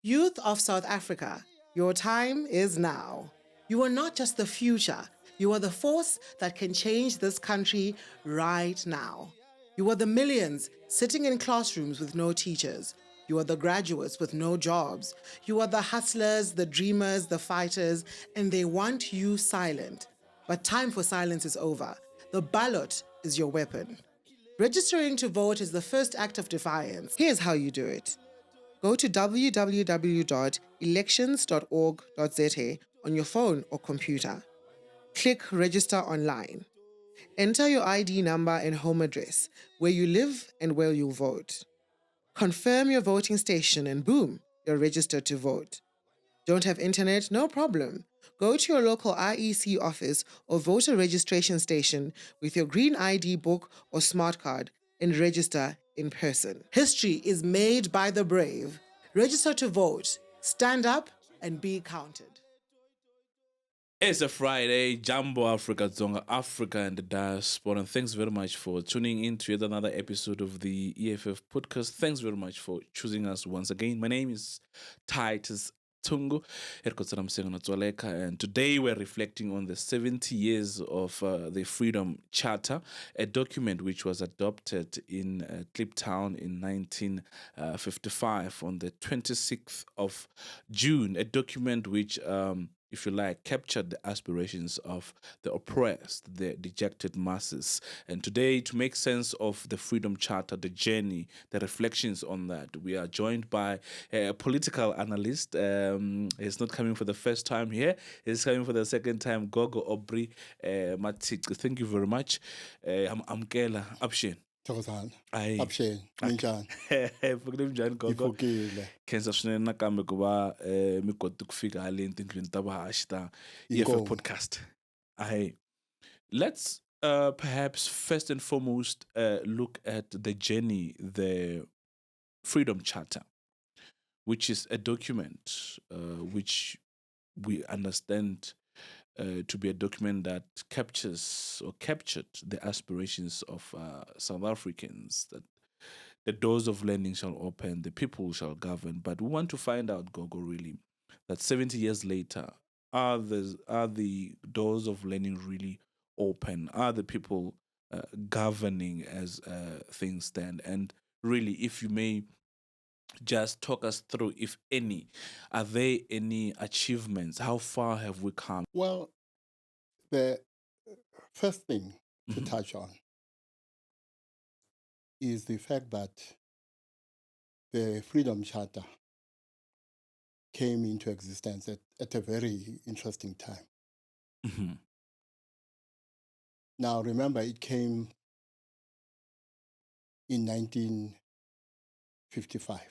Youth of South Africa, your time is now. You are not just the future, you are the force that can change this country right now. You are the millions sitting in classrooms with no teachers. You are the graduates with no jobs. You are the hustlers, the dreamers, the fighters, and they want you silent. But time for silence is over. The ballot is your weapon. Registering to vote is the first act of defiance. Here's how you do it. Go to www.elections.org.za on your phone or computer. Click Register Online. Enter your ID number and home address, where you live and where you'll vote. Confirm your voting station and boom, you're registered to vote. Don't have internet? No problem. Go to your local IEC office or voter registration station with your green ID book or smart card and register in person. History is made by the brave. Register to vote. Stand up and be counted. It's a Friday, Jumbo Africa, Zonga Africa and the diaspora. And thanks very much for tuning in to yet another episode of the EFF podcast. Thanks very much for choosing us once again. My name is Titus Tungu, and today we're reflecting on the 70 years of the Freedom Charter, a document which was adopted in Kliptown in 1955 on the 26th of June, a document which if you like, captured the aspirations of the oppressed, the dejected masses. And today, to make sense of the Freedom Charter, the journey, the reflections on that, we are joined by a political analyst. He's not coming for the first time here. He's coming for the second time, Gogo Aubrey Matik. Thank you very much. I'm Kela Abshin. Abshen, minjani? Mfukile njani gogo? Ifukile. Khenza swinene nakambe ku va mi koti ku fika haleni tindlwini ta vahaxi ta EFF podcast. Let's perhaps first and foremost look at the journey, the Freedom Charter, which is a document which we understand to be a document that captured the aspirations of South Africans, that the doors of learning shall open, the people shall govern. But we want to find out, Gogo, really, that 70 years later, are the doors of learning really open? Are the people governing as things stand? And really, if you may just talk us through, if any, are there any achievements? How far have we come? Well, the first thing to touch on is the fact that the Freedom Charter came into existence at a very interesting time. Mm-hmm. Now, remember, it came in 1955.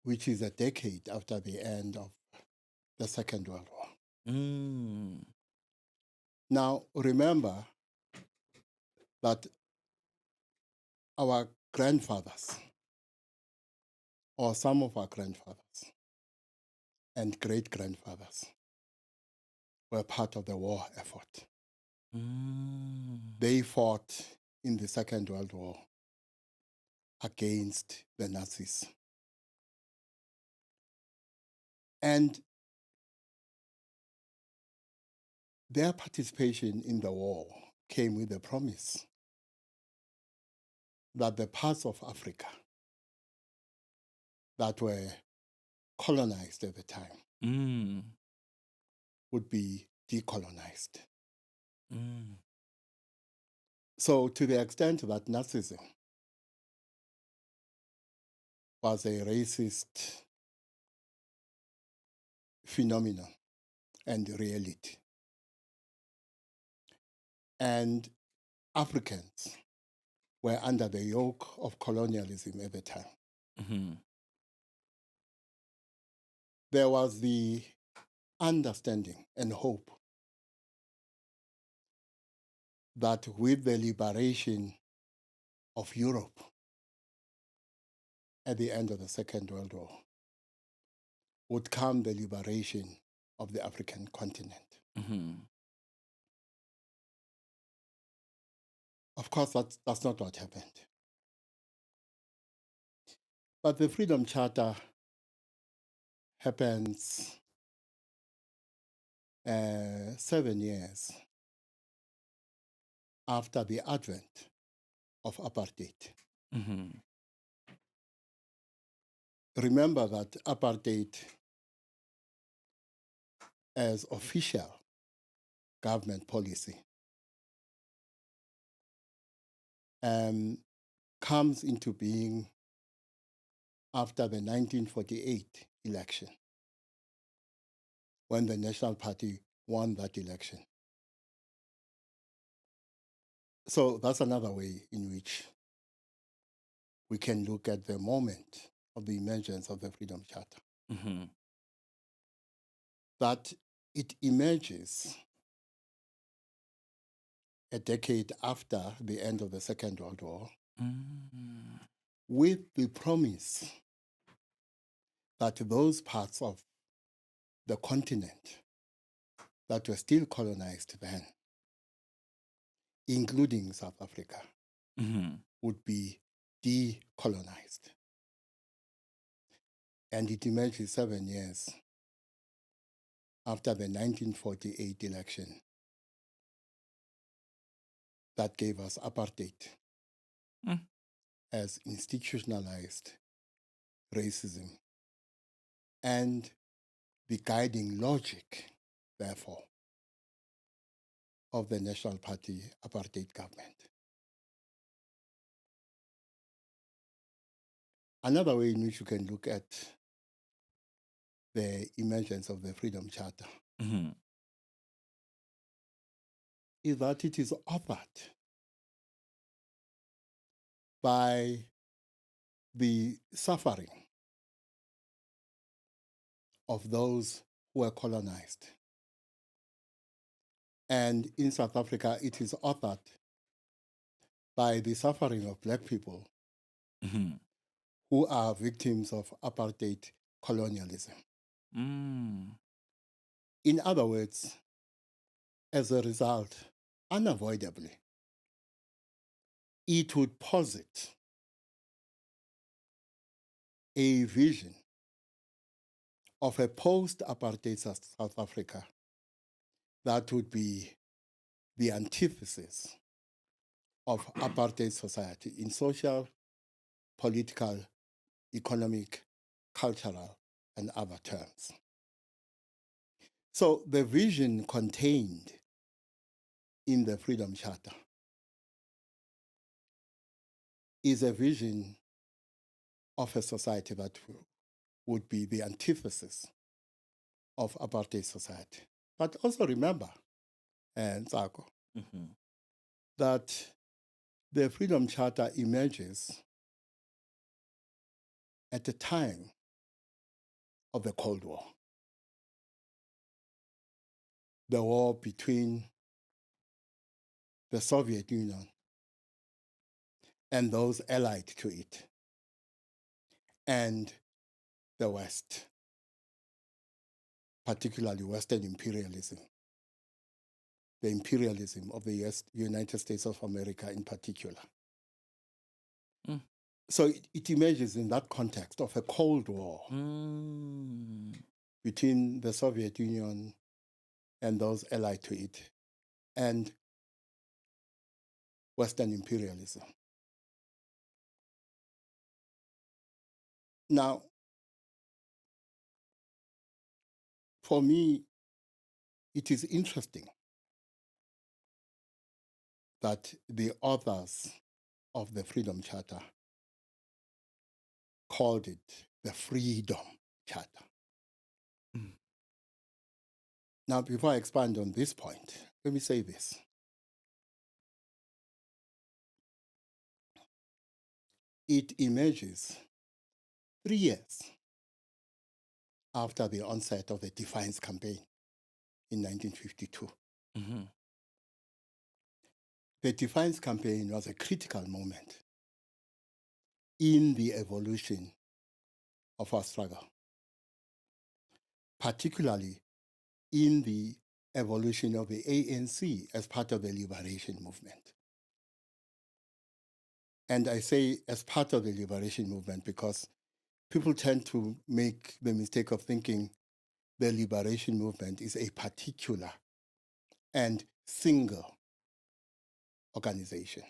Which is a decade after the end of the Second World War. Now, remember that our grandfathers, or some of our grandfathers and great-grandfathers, were part of the war effort. They fought in the Second World War against the Nazis. And their participation in the war came with the promise that the parts of Africa that were colonized at the time would be decolonized. So to the extent that Nazism was a racist phenomenon and reality, and Africans were under the yoke of colonialism at the time. There was the understanding and hope that with the liberation of Europe at the end of the Second World War would come the liberation of the African continent. Mm-hmm. Of course, that's not what happened. But the Freedom Charter happens 7 years after the advent of apartheid. Mm-hmm. Remember that apartheid, as official government policy, comes into being after the 1948 election, when the National Party won that election. So that's another way in which we can look at the moment of the emergence of the Freedom Charter. Mm-hmm. That it emerges a decade after the end of the Second World War Mm-hmm. with the promise that those parts of the continent that were still colonized then, including South Africa, Mm-hmm. would be decolonized. And it emerges 7 years after the 1948 election that gave us apartheid as institutionalized racism and the guiding logic, therefore, of the National Party apartheid government. Another way in which you can look at the emergence of the Freedom Charter Mm-hmm. is that it is authored by the suffering of those who were colonized. And in South Africa, it is authored by the suffering of Black people Mm-hmm. who are victims of apartheid colonialism. Mm. In other words, as a result, unavoidably, it would posit a vision of a post-apartheid South Africa that would be the antithesis of apartheid society in social, political, economic, cultural, and other terms. So the vision contained in the Freedom Charter is a vision of a society that would be the antithesis of apartheid society. But also remember, Ntsako, Mm-hmm. that the Freedom Charter emerges at the time of the Cold War, the war between the Soviet Union and those allied to it, and the West, particularly Western imperialism, the imperialism of the United States of America in particular. Mm. So it emerges in that context of a Cold War between the Soviet Union and those allied to it, and Western imperialism. Now, for me, it is interesting that the authors of the Freedom Charter called it the Freedom Charter. Mm. Now, before I expand on this point, let me say this. It emerges 3 years after the onset of the Defiance campaign. in 1952. Mm-hmm. The Defiance Campaign was a critical moment in the evolution of our struggle, particularly in the evolution of the ANC as part of the liberation movement. And I say as part of the liberation movement because people tend to make the mistake of thinking the liberation movement is a particular and single organization.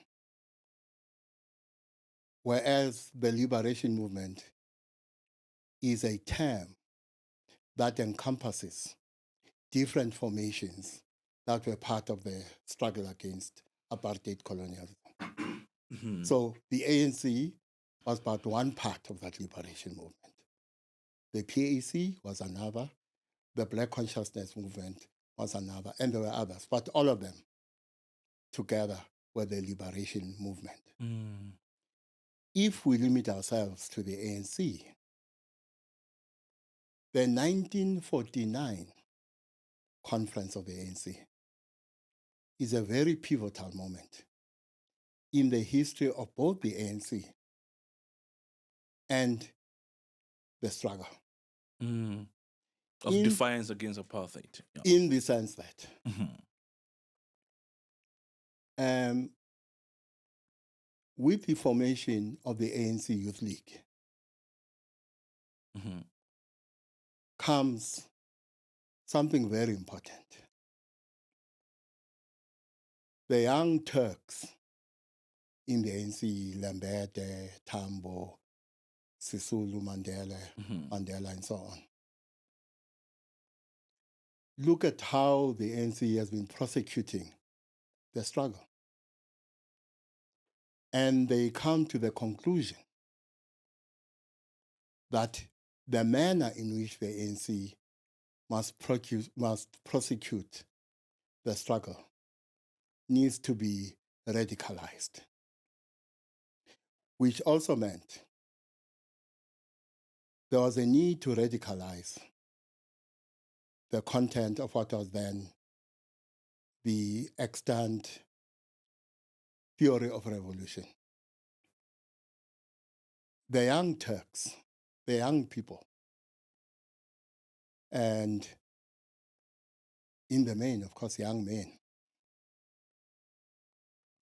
Whereas the liberation movement is a term that encompasses different formations that were part of the struggle against apartheid colonialism. Mm-hmm. So the ANC was but one part of that liberation movement. The PAC was another, the Black Consciousness Movement was another, and there were others, but all of them together were the liberation movement. Mm. If we limit ourselves to the ANC, the 1949 conference of the ANC is a very pivotal moment in the history of both the ANC and the struggle. Mm. Of In- defiance against apartheid. Yeah. In the sense that Mm-hmm. with the formation of the ANC Youth League Mm-hmm. comes something very important. The young Turks in the ANC, Lembede, Tambo, Sisulu, Mandela, Mm-hmm. Mandela, and so on, look at how the ANC has been prosecuting the struggle. And they come to the conclusion that the manner in which the ANC must prosecute the struggle needs to be radicalized, which also meant there was a need to radicalize the content of what was then the extant theory of revolution. The young Turks, the young people, and in the main, of course, young men,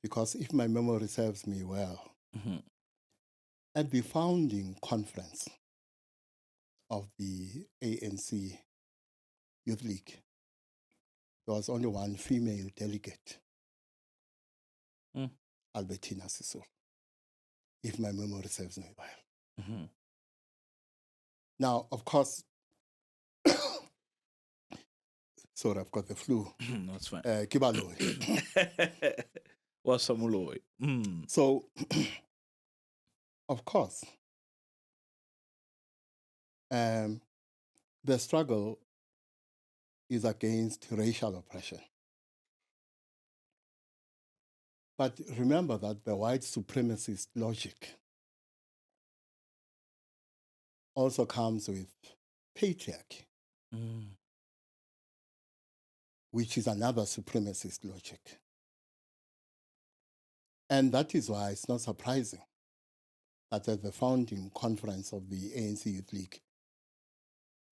because if my memory serves me well, Mm-hmm. at the founding conference of the ANC Youth League, there was only one female delegate, Albertina Sisulu, if my memory serves me well. Mm-hmm. Now, of course, sorry, I've got the flu. That's fine. Kibaloi. Wasamuloi. Mm. So, of course, the struggle is against racial oppression. But remember that the white supremacist logic also comes with patriarchy, which is another supremacist logic. And that is why it's not surprising that at the founding conference of the ANC Youth League,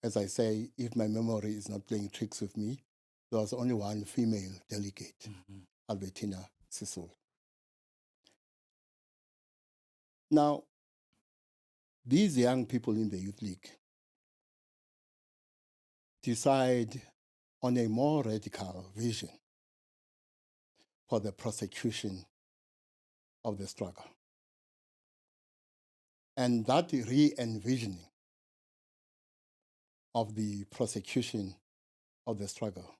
as I say, if my memory is not playing tricks with me, there was only one female delegate, Albertina Sisulu. Now, these young people in the Youth League decide on a more radical vision for the prosecution of the struggle. And that re-envisioning of the prosecution of the struggle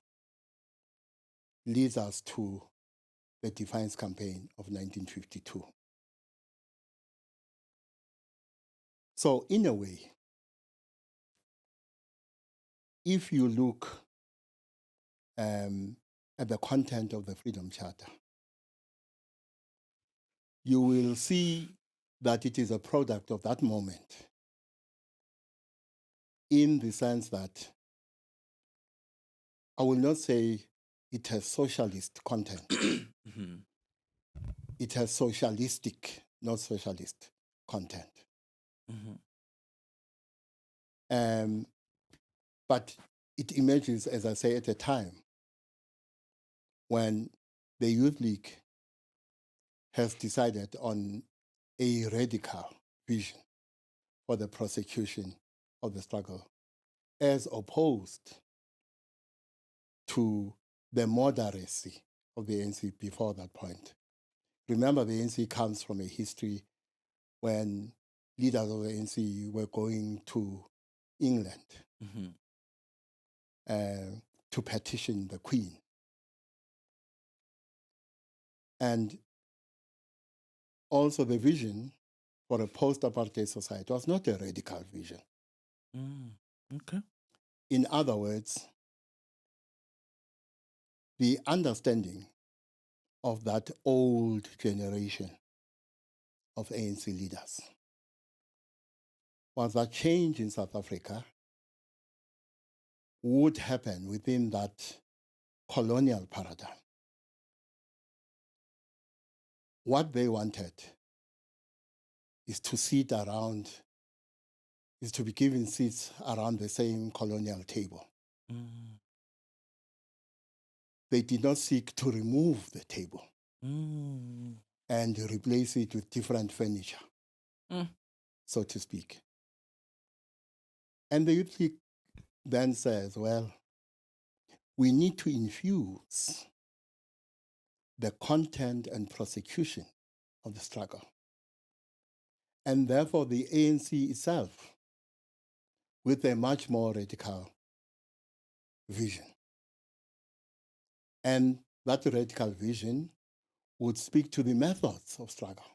leads us to the Defiance Campaign of 1952. So in a way, if you look at the content of the Freedom Charter, you will see that it is a product of that moment, in the sense that I will not say it has socialist content. Mm-hmm. It has socialistic, not socialist content. Mm-hmm. But it emerges, as I say, at a time when the Youth League has decided on a radical vision for the prosecution of the struggle, as opposed to the moderacy of the ANC before that point. Remember, the ANC comes from a history when leaders of the ANC were going to England to petition the Queen. And also the vision for a post-apartheid society was not a radical vision. Okay. In other words, the understanding of that old generation of ANC leaders was that change in South Africa would happen within that colonial paradigm. What they wanted is to sit around, is to be given seats around the same colonial table. They did not seek to remove the table and replace it with different furniture, so to speak. And the Youth League then says, well, we need to infuse the content and prosecution of the struggle. And therefore, the ANC itself, with a much more radical vision. And that radical vision would speak to the methods of struggle,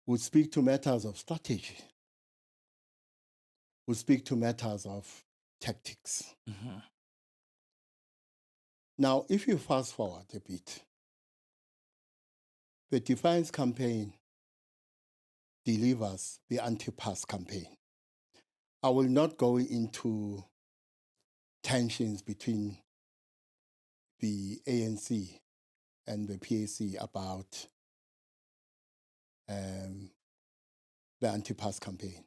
would speak to matters of strategy, would speak to matters of tactics. Now, if you fast forward a bit, the Defiance campaign delivers the anti-pass campaign. I will not go into tensions between the ANC and the PAC about the anti-pass campaign.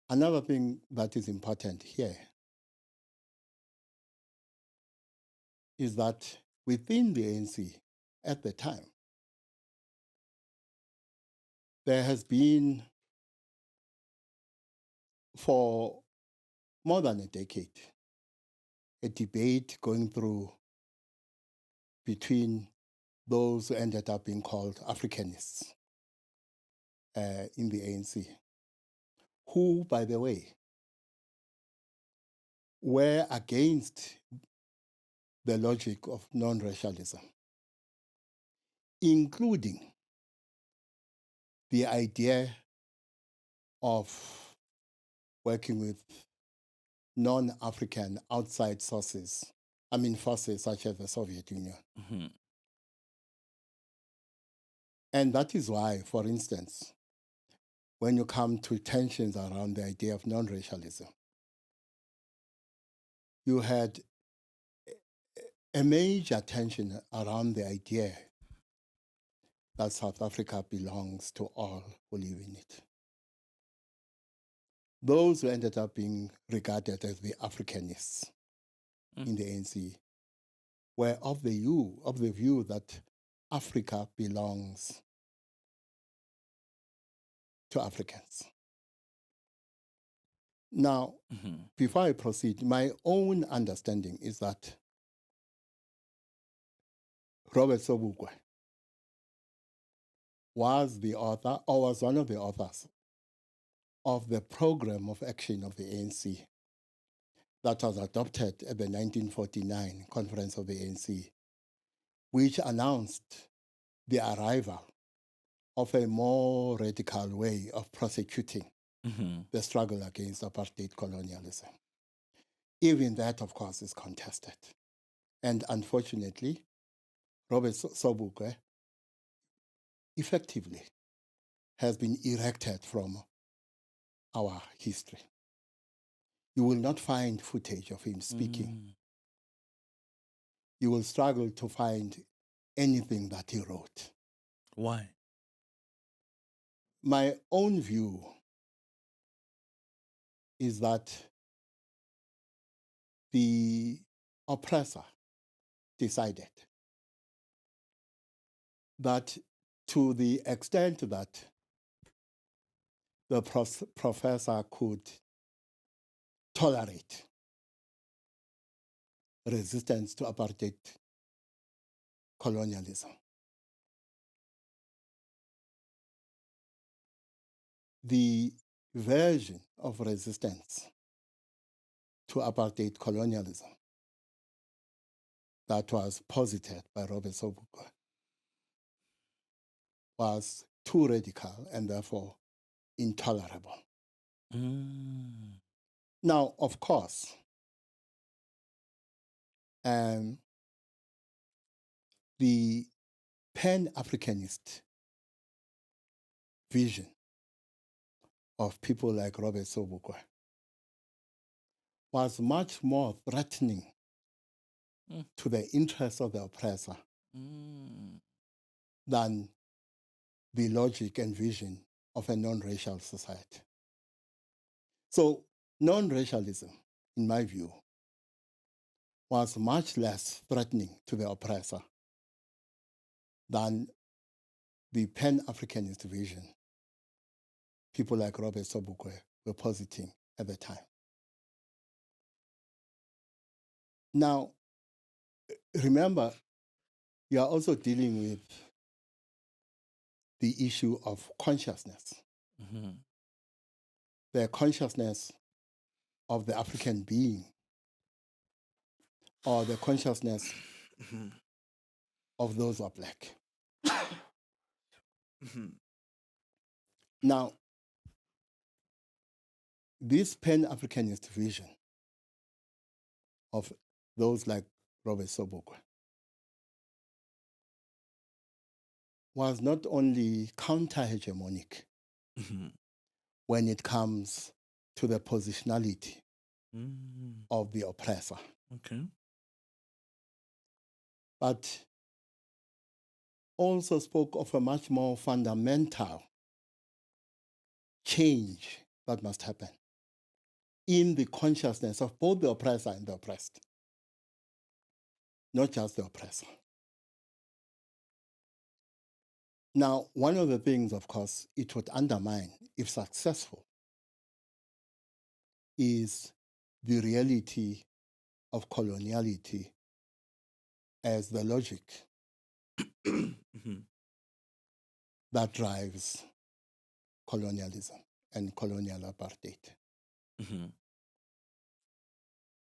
Another thing that is important here is that within the ANC at the time, there has been, for more than a decade, a debate going through between those who ended up being called Africanists in the ANC, who, by the way, were against the logic of non-racialism, including the idea of working with non-African outside forces such as the Soviet Union. And that is why, for instance, when you come to tensions around the idea of non-racialism, you had a major tension around the idea that South Africa belongs to all who live in it. Those who ended up being regarded as the Africanists in the ANC were of the view that Africa belongs to Africans. Now, before I proceed, my own understanding is that Robert Sobukwe was the author, or was one of the authors, of the program of action of the ANC that was adopted at the 1949 conference of the ANC, which announced the arrival of a more radical way of prosecuting the struggle against apartheid colonialism. Even that, of course, is contested. And unfortunately, Robert Sobukwe effectively has been erected from our history. you will not find footage of him speaking. You will struggle to find anything that he wrote. Why? My own view is that the oppressor decided that to the extent that the professor could tolerate resistance to apartheid colonialism, the version of resistance to apartheid colonialism that was posited by Robert Sobukwe was too radical and therefore intolerable. Now, of course, the Pan-Africanist vision of people like Robert Sobukwe was much more threatening to the interests of the oppressor than the logic and vision of a non-racial society. So non-racialism, in my view, was much less threatening to the oppressor than the Pan-Africanist vision people like Robert Sobukwe were positing at the time. Now, remember, you are also dealing with the issue of consciousness. The consciousness of the African being, or the consciousness of those who are black. Now, this Pan-Africanist vision of those like Robert Sobukwe was not only counter-hegemonic when it comes to the positionality of the oppressor, but also spoke of a much more fundamental change that must happen in the consciousness of both the oppressor and the oppressed, not just the oppressor. Now, one of the things, of course, it would undermine, if successful, is the reality of coloniality as the logic that drives colonialism and colonial apartheid.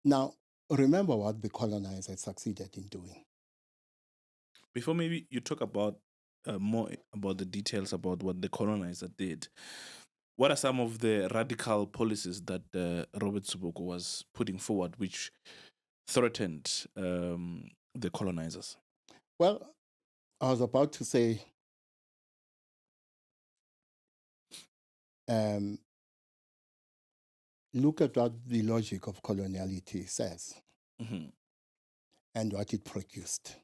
Now, remember what the colonizers succeeded in doing. Before maybe you talk about more about the details about what the colonizer did, what are some of the radical policies that Robert Sobukwe was putting forward which threatened the colonizers? Well, I was about to say, look at what the logic of coloniality says and what it produced.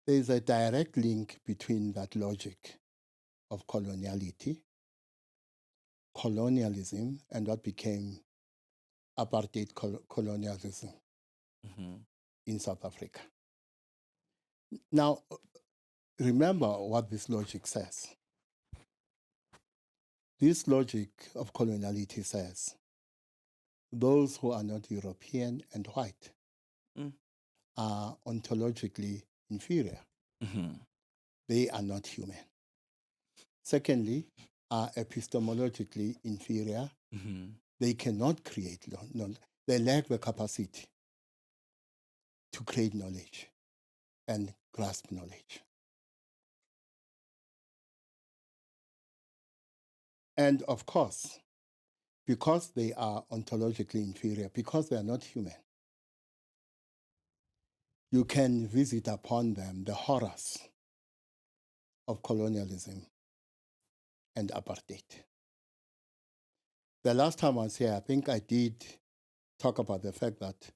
There is a direct link between that logic of coloniality, colonialism, and what became apartheid colonialism in South Africa. Now, remember what this logic says. This logic of coloniality says those who are not European and white are ontologically inferior. They are not human. Secondly, are epistemologically inferior. They cannot create knowledge. They lack the capacity to create knowledge and grasp knowledge. And of course, because they are ontologically inferior, because they are not human, you can visit upon them the horrors of colonialism and apartheid. The last time I was here, I think I did talk about the fact that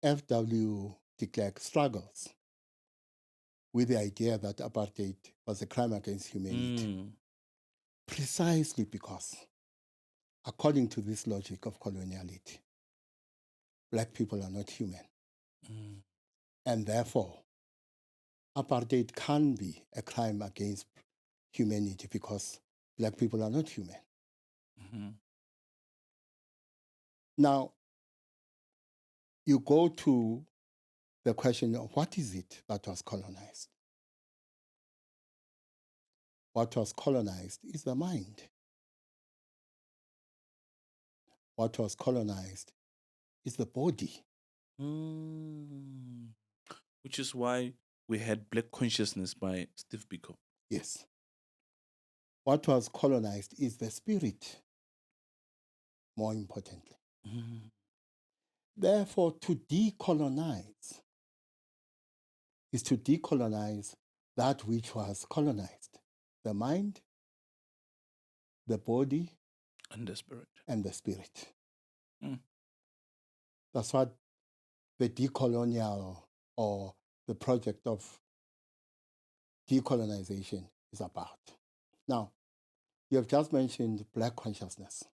F.W. de Klerk struggles with the idea that apartheid was a crime against humanity, precisely because, according to this logic of coloniality, Black people are not human. And therefore, apartheid can be a crime against humanity because Black people are not human. Now, you go to the question of what is it that was colonized? What was colonized is the mind. What was colonized is the body. Which is why we had Black Consciousness by Steve Biko. Yes. What was colonized is the spirit, more importantly. Therefore, to decolonize is to decolonize that which was colonized, the mind, the body, and the spirit. And the spirit. That's what the decolonial or the project of decolonization is about. Now, you have just mentioned Black consciousness.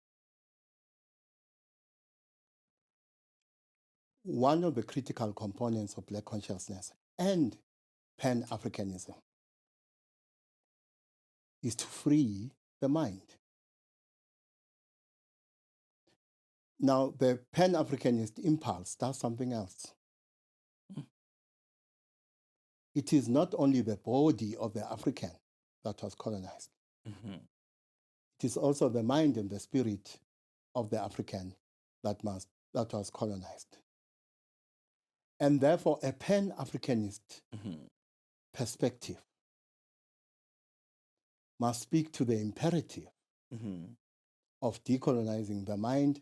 One of the critical components of Black consciousness and Pan-Africanism is to free the mind. Now, the Pan-Africanist impulse does something else. It is not only the body of the African that was colonized. It is also the mind and the spirit of the African that was colonized. And therefore, a Pan-Africanist perspective must speak to the imperative of decolonizing the mind,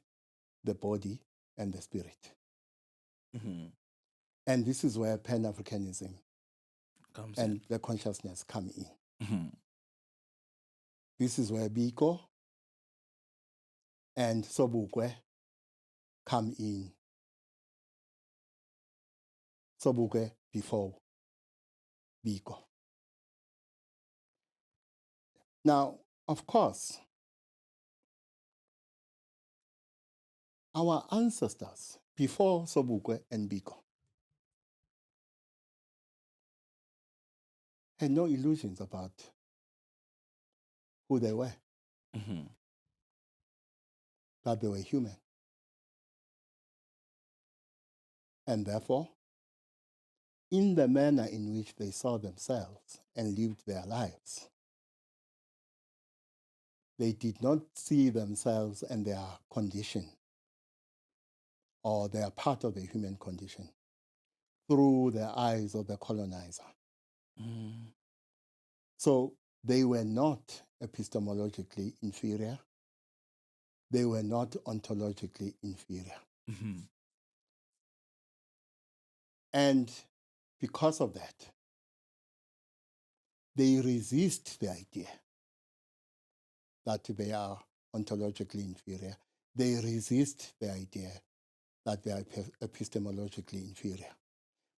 the body, and the spirit. And this is where Pan-Africanism and the consciousness come in. This is where Biko and Sobukwe come in. Sobukwe before Biko. Now, of course, our ancestors before Sobukwe and Biko had no illusions about who they were, that they were human. And therefore, in the manner in which they saw themselves and lived their lives, they did not see themselves and their condition or their part of the human condition through the eyes of the colonizer. So they were not epistemologically inferior. They were not ontologically inferior. And because of that, they resist the idea that they are ontologically inferior. They resist the idea that they are epistemologically inferior.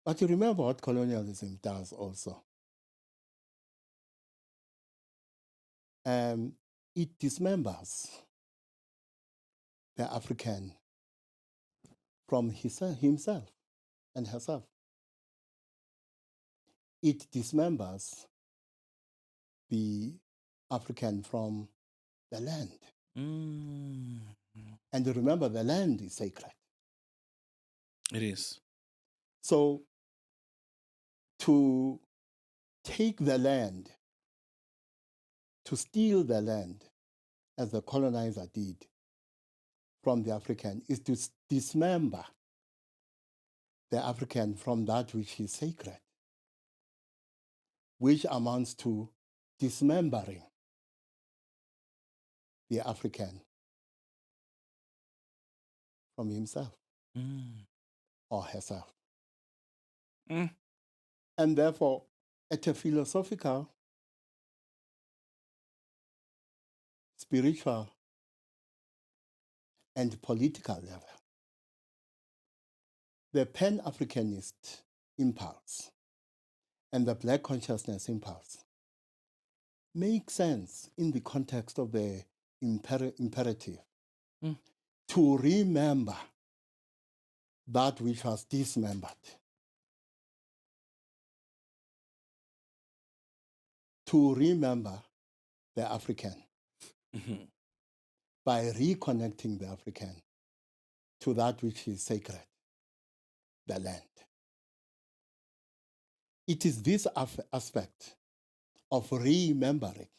But you remember what colonialism does also. It dismembers the African from himself and herself. It dismembers the African from the land. And remember, the land is sacred. It is. So to take the land, to steal the land, as the colonizer did from the African, is to dismember the African from that which is sacred, which amounts to dismembering the African from himself or herself. And therefore, at a philosophical, spiritual and political level, the Pan-Africanist impulse and the Black consciousness impulse make sense in the context of the imperative to remember that which was dismembered, to remember the African by reconnecting the African to that which is sacred, the land. It is this aspect of remembering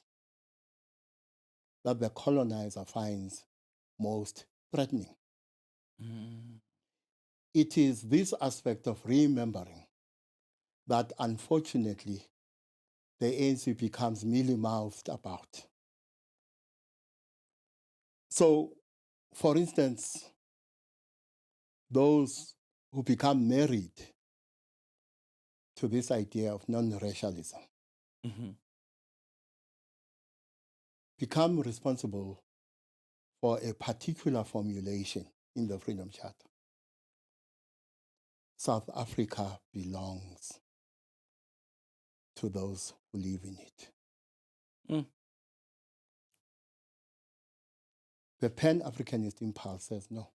that the colonizer finds most threatening. It is this aspect of remembering that unfortunately the ANC becomes mealy-mouthed about. So, for instance, those who become married to this idea of non-racialism become responsible for a particular formulation in the Freedom Charter. South Africa belongs to those who live in it. The Pan-Africanist impulse says no.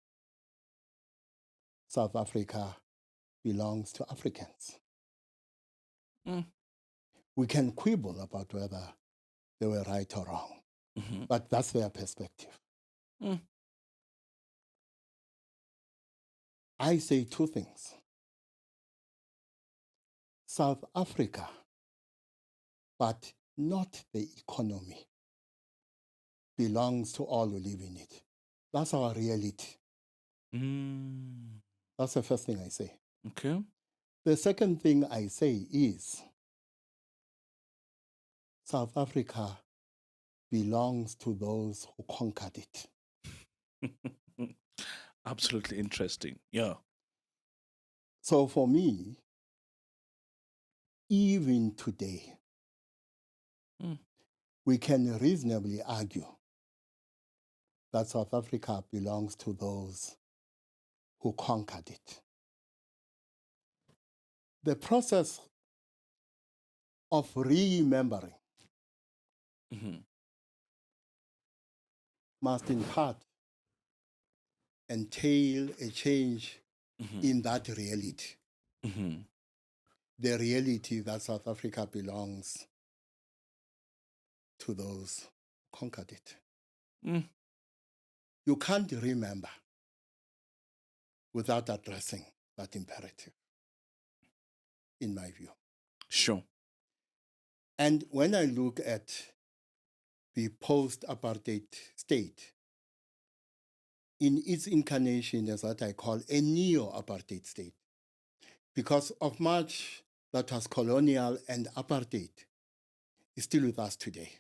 South Africa belongs to Africans. We can quibble about whether they were right or wrong, but that's their perspective. I say two things. South Africa, but not the economy, belongs to all who live in it. That's our reality. That's the first thing I say. Okay. The second thing I say is South Africa belongs to those who conquered it. Absolutely interesting. Yeah. So for me, even today, we can reasonably argue that South Africa belongs to those who conquered it. The process of remembering must in part entail a change in that reality. The reality that South Africa belongs to those who conquered it. You can't remember without addressing that imperative, in my view. Sure. And when I look at the post-apartheid state, in its incarnation as what I call a neo-apartheid state, because of much that was colonial and apartheid is still with us today.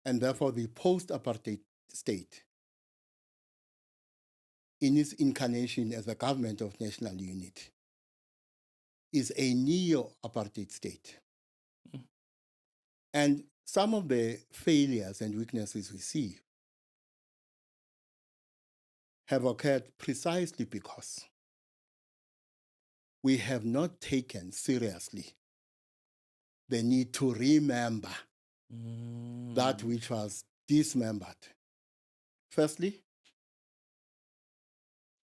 And therefore the post-apartheid state, in its incarnation as a government of national unity, is a neo-apartheid state. And some of the failures and weaknesses we see have occurred precisely because we have not taken seriously the need to remember that which was dismembered. Firstly,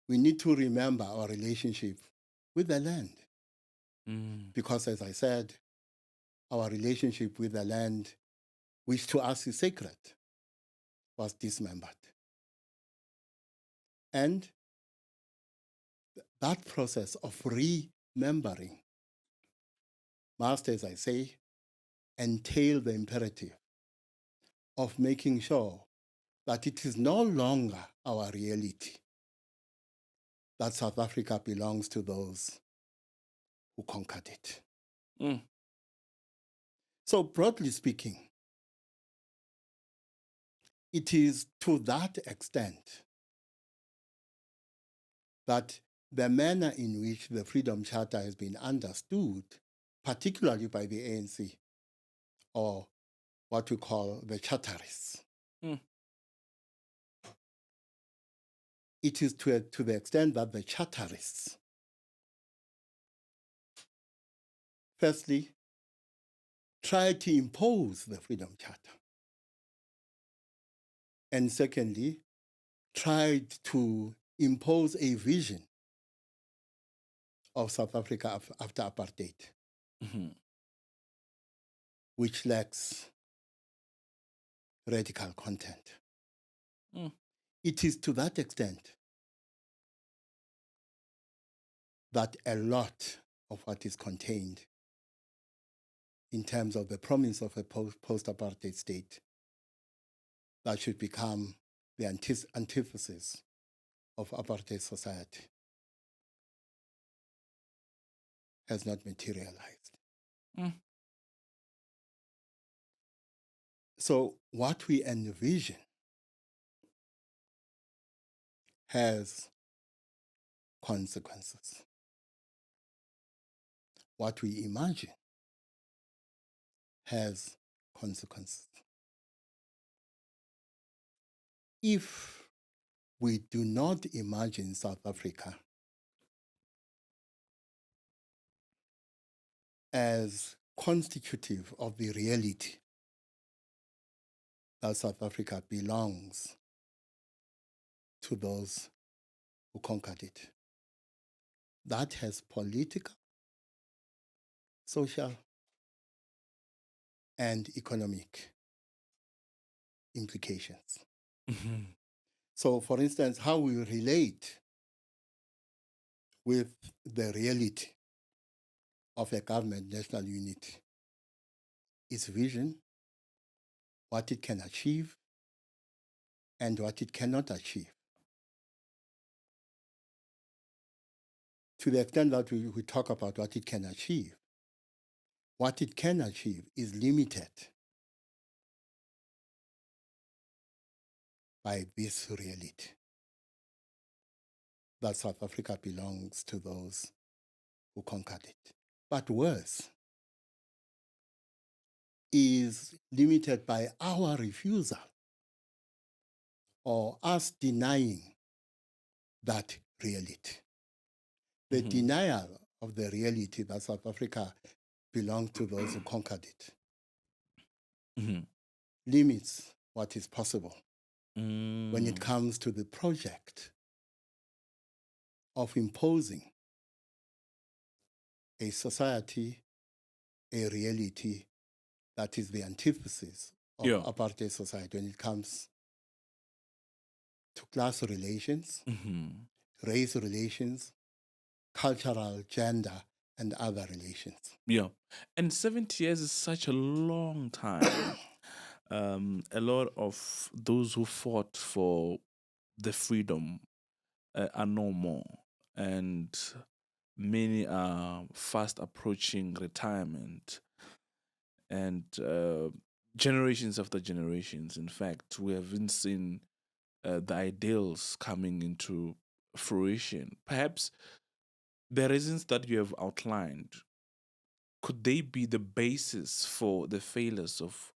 we need to remember our relationship with the land. Because, as I said, our relationship with the land, which to us is sacred, was dismembered. And that process of remembering must, as I say, entail the imperative of making sure that it is no longer our reality that South Africa belongs to those who conquered it. So broadly speaking, it is to that extent that the manner in which the Freedom Charter has been understood, particularly by the ANC, or what we call the charterists, it is to the extent that the charterists, firstly, try to impose the Freedom Charter, and secondly, tried to impose a vision of South Africa after apartheid, which lacks radical content. It is to that extent that a lot of what is contained in terms of the promise of a post-apartheid state that should become the antithesis of apartheid society has not materialized. So what we envision has consequences. What we imagine has consequences. If we do not imagine South Africa as constitutive of the reality that South Africa belongs to those who conquered it, that has political, social, and economic implications. So, for instance, how we relate with the reality of a government national unity, its vision, what it can achieve, and what it cannot achieve. To the extent that we talk about what it can achieve is limited by this reality that South Africa belongs to those who conquered it. But worse, is limited by our refusal or us denying that reality. The denial of the reality that South Africa belonged to those who conquered it limits what is possible when it comes to the project of imposing a society, a reality that is the antithesis of apartheid society when it comes to class relations, race relations, cultural, gender, and other relations. Yeah. And 70 years is such a long time. A lot of those who fought for the freedom are no more. And many are fast approaching retirement. And generations after generations, in fact, we haven't seen the ideals coming into fruition. Perhaps the reasons that you have outlined, could they be the basis for the failures of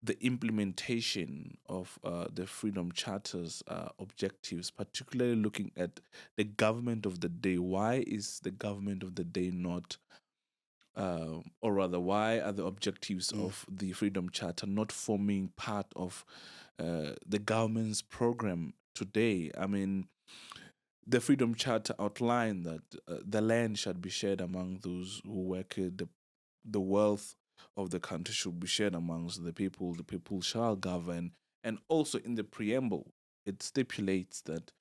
the implementation of the Freedom Charter's objectives, particularly looking at the government of the day? Why is the government of the day not, or rather, why are the objectives of the Freedom Charter not forming part of the government's program today? I mean, the Freedom Charter outlined that the land should be shared among those who work it, the wealth of the country should be shared amongst the people shall govern. And also in the preamble, it stipulates that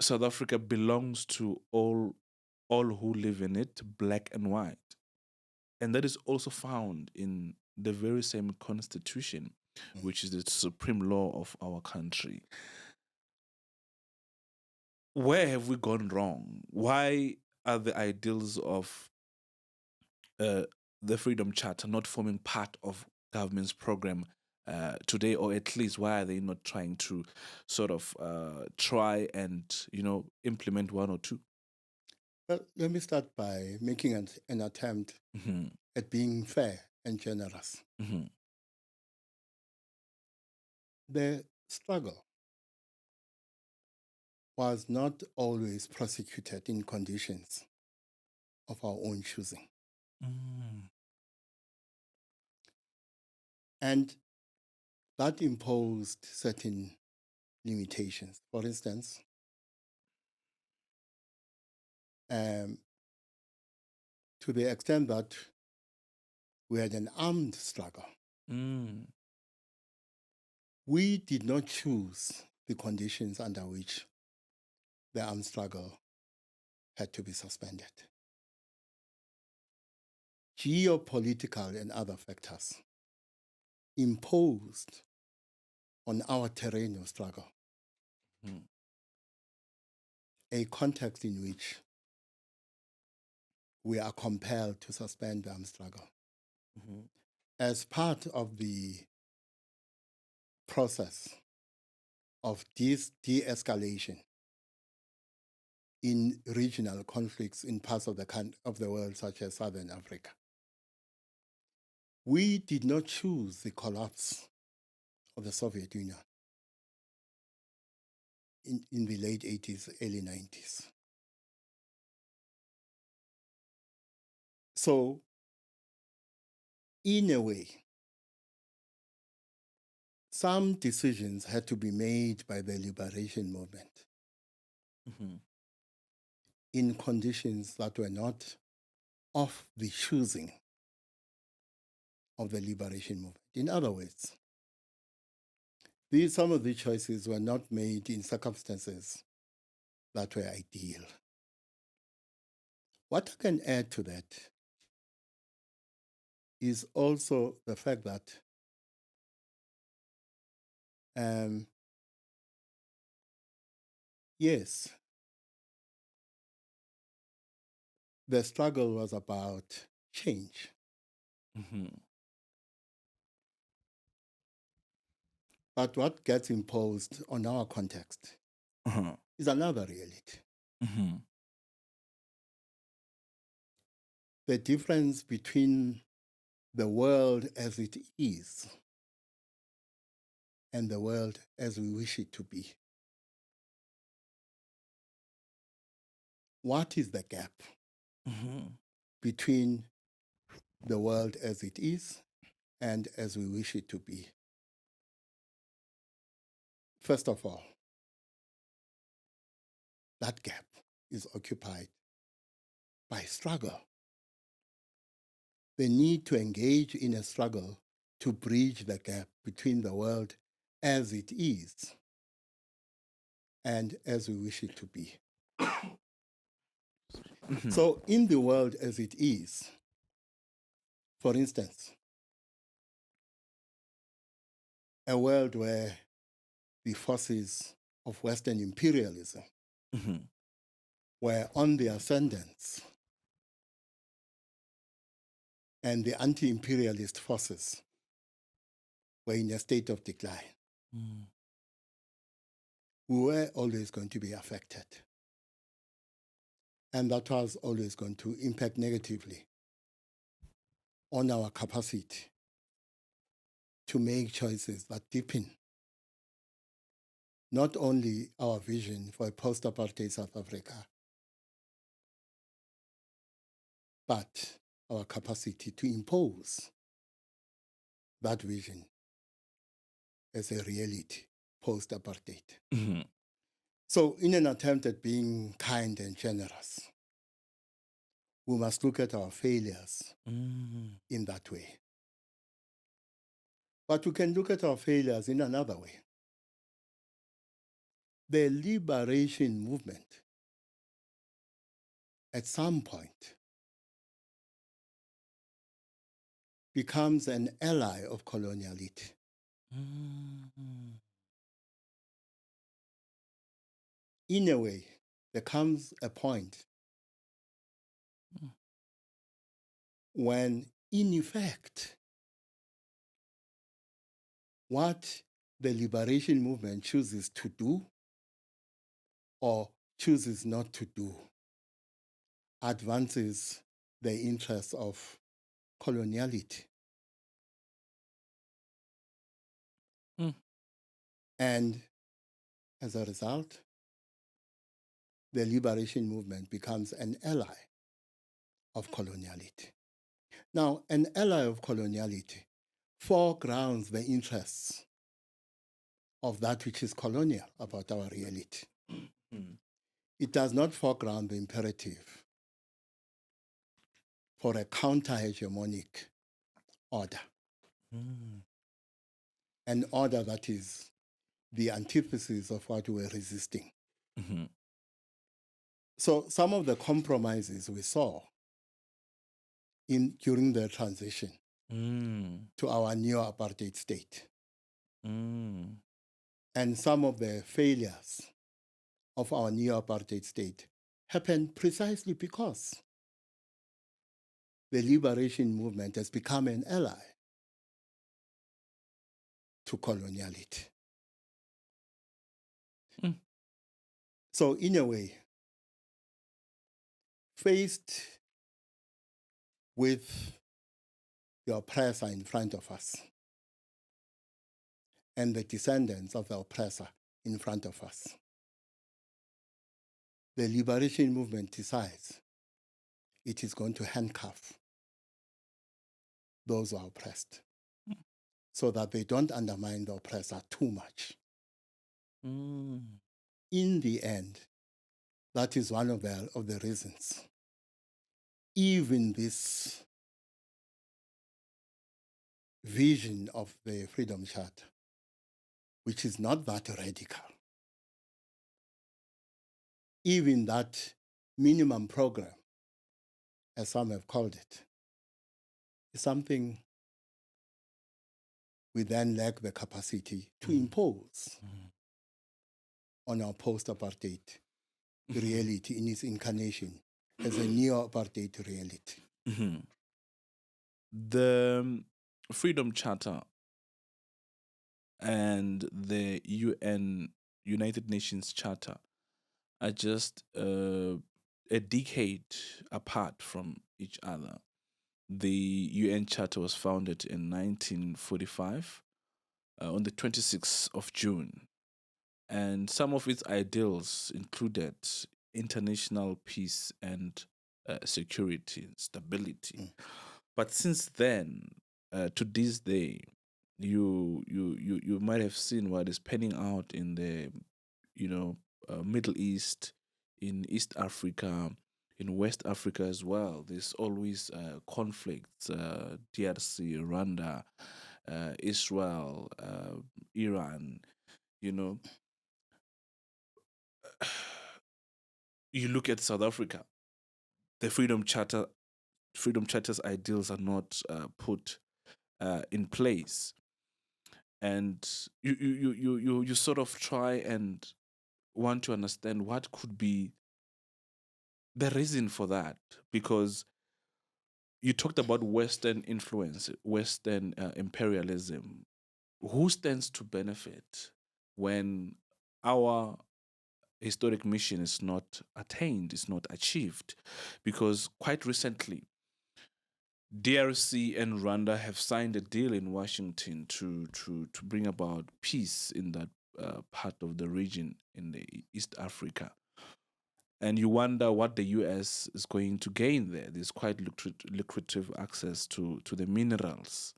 South Africa belongs to all who live in it, black and white. And that is also found in the very same constitution, which is the supreme law of our country. Where have we gone wrong? Why are the ideals of the Freedom Charter not forming part of government's program today, or at least why are they not trying to sort of try and implement one or two? Well, let me start by making an attempt at being fair and generous. The struggle was not always prosecuted in conditions of our own choosing. And that imposed certain limitations. For instance, to the extent that we had an armed struggle, we did not choose the conditions under which the armed struggle had to be suspended. Geopolitical and other factors imposed on our terrain of struggle a context in which we are compelled to suspend the armed struggle. As part of the process of de-escalation in regional conflicts in parts of the world, such as Southern Africa, we did not choose the collapse of the Soviet Union in the late 80s, early 90s. So, in a way, some decisions had to be made by the liberation movement in conditions that were not of the choosing of the liberation movement. In other words, some of the choices were not made in circumstances that were ideal. What I can add to that is also the fact that yes, the struggle was about change. But what gets imposed on our context is another reality. The difference between the world as it is and the world as we wish it to be. What is the gap between the world as it is and as we wish it to be? First of all, that gap is occupied by struggle. The need to engage in a struggle to bridge the gap between the world as it is and as we wish it to be. So in the world as it is, for instance, a world where the forces of Western imperialism were on the ascendance and the anti-imperialist forces were in a state of decline, we were always going to be affected. And that was always going to impact negatively on our capacity to make choices that deepen not only our vision for a post-apartheid South Africa, but our capacity to impose that vision as a reality post-apartheid. So in an attempt at being kind and generous, we must look at our failures in that way. But we can look at our failures in another way. The liberation movement, at some point, becomes an ally of coloniality. In a way, there comes a point when, in effect, what the liberation movement chooses to do or chooses not to do advances the interests of coloniality. And as a result, the liberation movement becomes an ally of coloniality. Now, an ally of coloniality foregrounds the interests of that which is colonial about our reality. It does not foreground the imperative for a counter-hegemonic order, an order that is the antithesis of what we're resisting. So some of the compromises we saw during the transition to our neo-apartheid state, and some of the failures of our neo-apartheid state happened precisely because the liberation movement has become an ally to coloniality. So in a way, faced with the oppressor in front of us and the descendants of the oppressor in front of us, the liberation movement decides it is going to handcuff those who are oppressed so that they don't undermine the oppressor too much. In the end, that is one of the reasons. Even this vision of the Freedom Charter, which is not that radical, even that minimum program, as some have called it, is something we then lack the capacity to impose on our post-apartheid reality in its incarnation as a neo-apartheid reality. The Freedom Charter and the United Nations Charter are just a decade apart from each other. The UN Charter was founded in 1945 on the 26th of June, and some of its ideals included international peace and security and stability. But since then, to this day, you might have seen what is panning out in the Middle East, in East Africa, in West Africa as well. There's always conflicts, DRC, Rwanda, Israel, Iran, you look at South Africa, the Freedom Charter's ideals are not put in place, and you sort of try and want to understand what could be the reason for that, because you talked about Western influence, Western imperialism. Who stands to benefit when our historic mission is not attained, is not achieved? Because quite recently, DRC and Rwanda have signed a deal in Washington to bring about peace in that part of the region in the East Africa. And you wonder what the US is going to gain there. There's quite lucrative access to the minerals.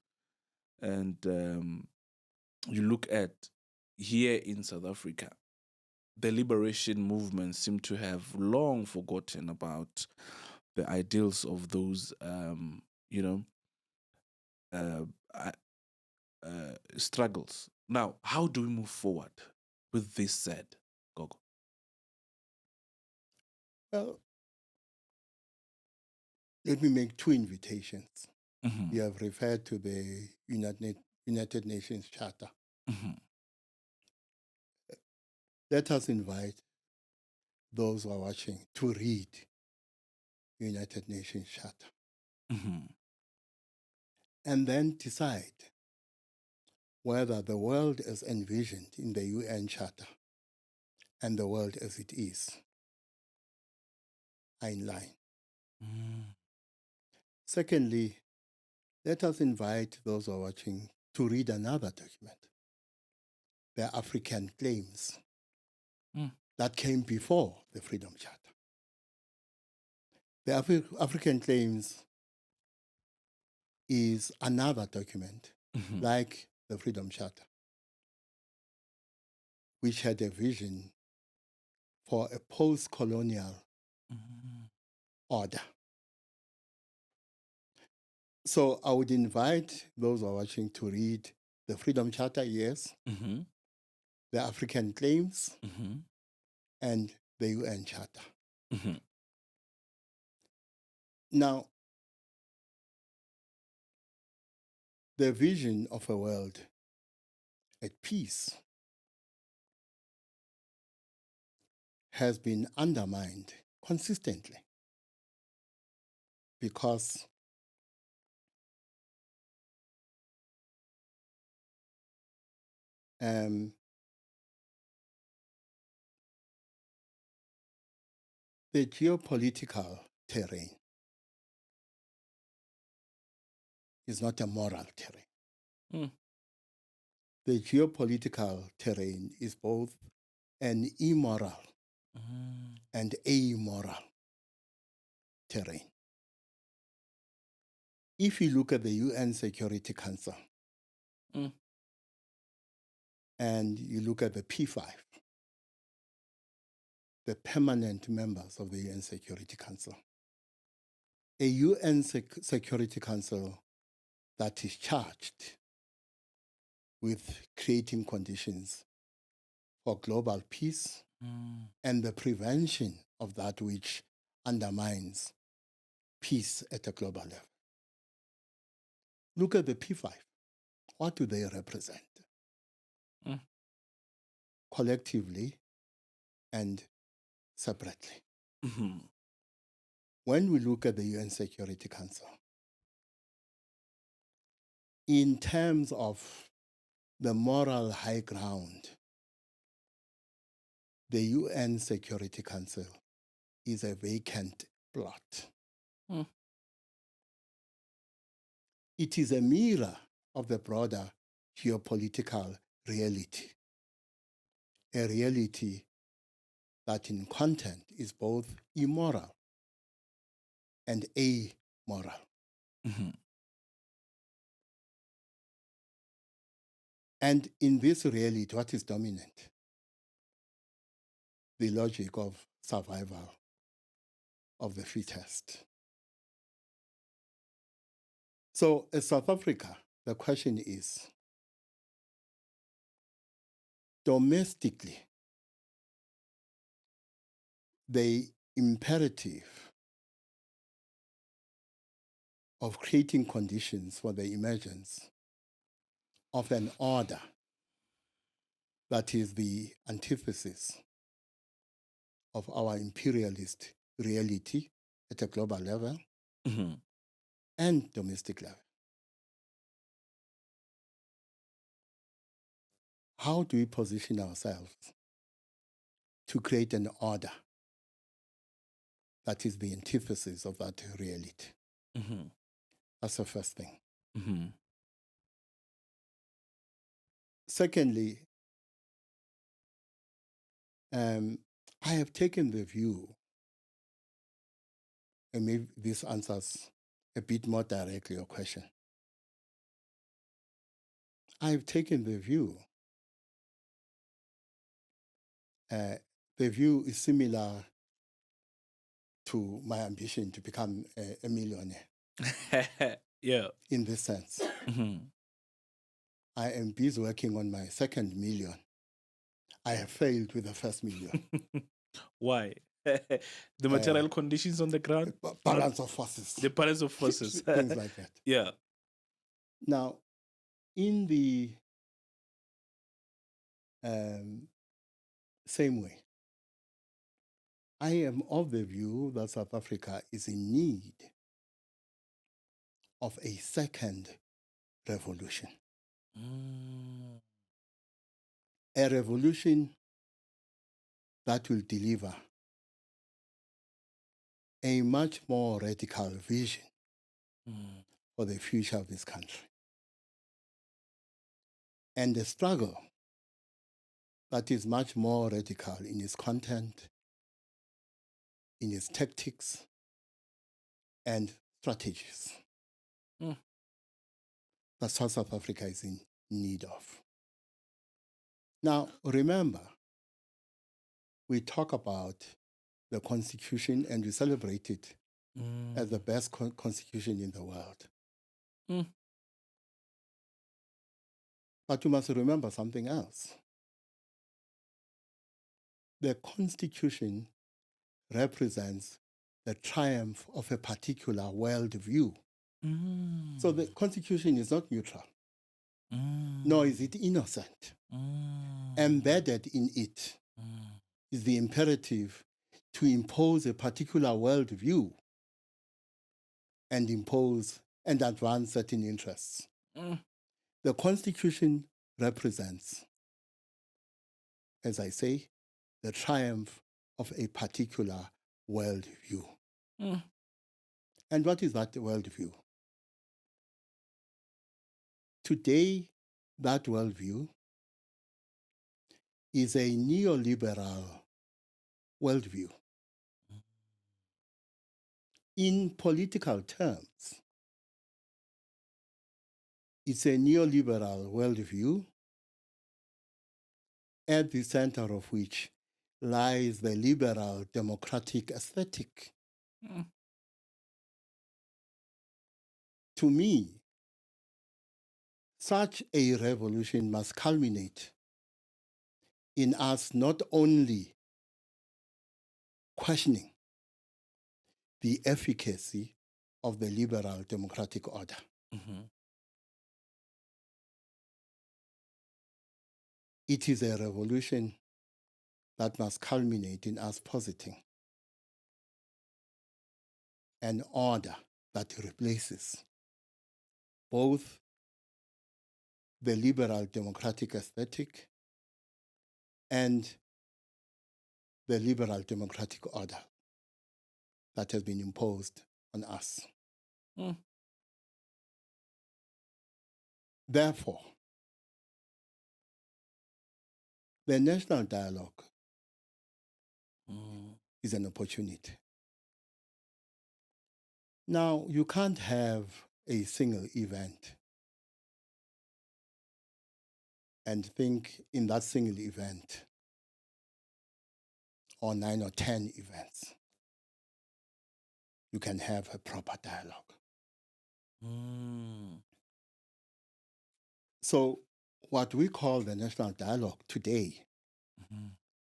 And you look at here in South Africa, the liberation movement seem to have long forgotten about the ideals of those, struggles. Now, how do we move forward with this said, Gogo? Well, let me make two invitations. You have referred to the United Nations Charter. Let us invite those who are watching to read the United Nations Charter and then decide whether the world as envisioned in the UN Charter and the world as it is are in line. Secondly, let us invite those who are watching to read another document, the African Claims, that came before the Freedom Charter. The African Claims is another document, like the Freedom Charter, which had a vision for a post-colonial order. So I would invite those who are watching to read the Freedom Charter, yes, the African Claims, and the UN Charter. Now, the vision of a world at peace has been undermined consistently because the geopolitical terrain is not a moral terrain. The geopolitical terrain is both an immoral and amoral terrain. If you look at the UN Security Council and you look at the P5, the permanent members of the UN Security Council, a UN Security Council that is charged with creating conditions for global peace and the prevention of that which undermines peace at a global level. Look at the P5. What do they represent? Collectively and separately. When we look at the UN Security Council, in terms of the moral high ground, the UN Security Council is a vacant plot. It is a mirror of the broader geopolitical reality, a reality that in content is both immoral and amoral. And in this reality, what is dominant? The logic of survival of the fittest. So as South Africa, the question is, domestically, the imperative of creating conditions for the emergence of an order that is the antithesis of our imperialist reality at a global level and domestic level. How do we position ourselves to create an order that is the antithesis of that reality? That's the first thing. Secondly, I have taken the view, and maybe this answers a bit more directly your question. I have taken the view, the view is similar to my ambition to become a millionaire. Yeah. In this sense. I am busy working on my second million. I have failed with the first million. Why? The material conditions on the ground? Balance of forces. The balance of forces. Things like that. Yeah. Now, in the same way, I am of the view that South Africa is in need of a second revolution. A revolution that will deliver a much more radical vision for the future of this country. And the struggle that is much more radical in its content, in its tactics, and strategies that South Africa is in need of. Now, remember, we talk about the Constitution and we celebrate it as the best constitution in the world. But you must remember something else. The Constitution represents the triumph of a particular worldview. So the Constitution is not neutral, nor is it innocent. Embedded in it is the imperative to impose a particular worldview and impose and advance certain interests. The Constitution represents, as I say, the triumph of a particular worldview. And what is that worldview? Today, that worldview is a neoliberal worldview. In political terms, it's a neoliberal worldview at the center of which lies the liberal democratic aesthetic. To me, such a revolution must culminate in us not only questioning the efficacy of the liberal democratic order, it is a revolution that must culminate in us positing an order that replaces both the liberal democratic aesthetic and the liberal democratic order that has been imposed on us. Therefore, the national dialogue is an opportunity. Now, you can't have a single event and think in that single event or 9 or 10 events, you can have a proper dialogue. So what we call the national dialogue today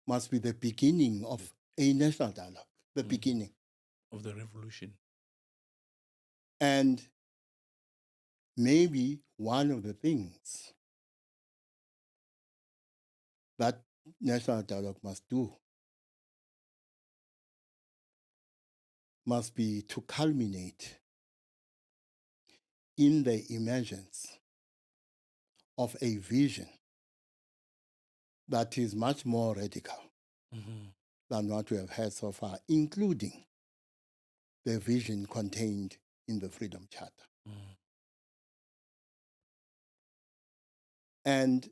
must be the beginning of a national dialogue, the beginning of the revolution. And maybe one of the things that national dialogue must do must be to culminate in the emergence of a vision that is much more radical than what we have had so far, including the vision contained in the Freedom Charter. And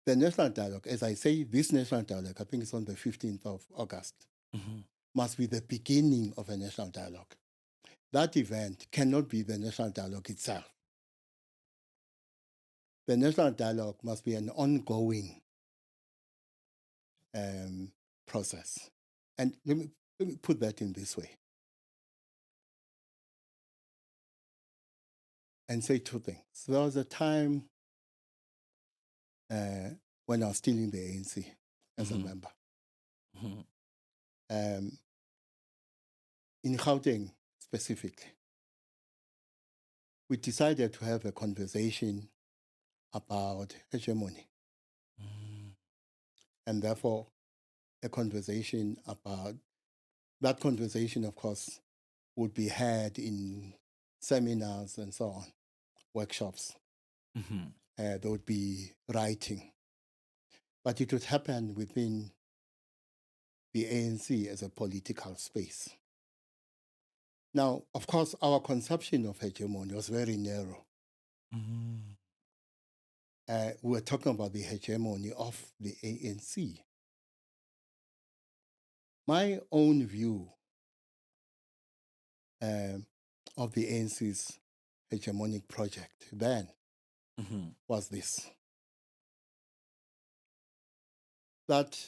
the national dialogue, as I say, this national dialogue, I think it's on the 15th of August, must be the beginning of a national dialogue. That event cannot be the national dialogue itself. The national dialogue must be an ongoing process. And let me put that in this way and say two things. There was a time when I was still in the ANC as a member. In Gauteng specifically, we decided to have a conversation about hegemony. And therefore, a conversation about that conversation, of course, would be had in seminars and so on, workshops. There would be writing. But it would happen within the ANC as a political space. Now, of course, our conception of hegemony was very narrow. we're talking about the hegemony of the ANC. My own view of the ANC's hegemonic project then was this: that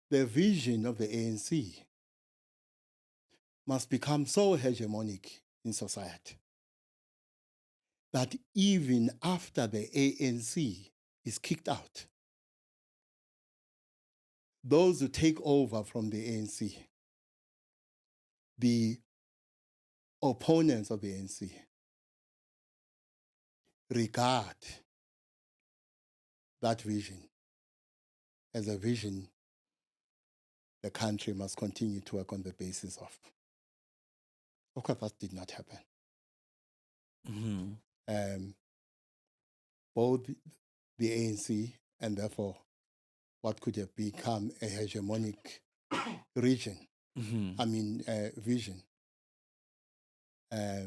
the vision of the ANC must become so hegemonic in society that even after the ANC is kicked out, those who take over from the ANC, the opponents of the ANC, regard that vision as a vision the country must continue to work on the basis of. Of course, that did not happen. Both the ANC and therefore what could have become a hegemonic vision, have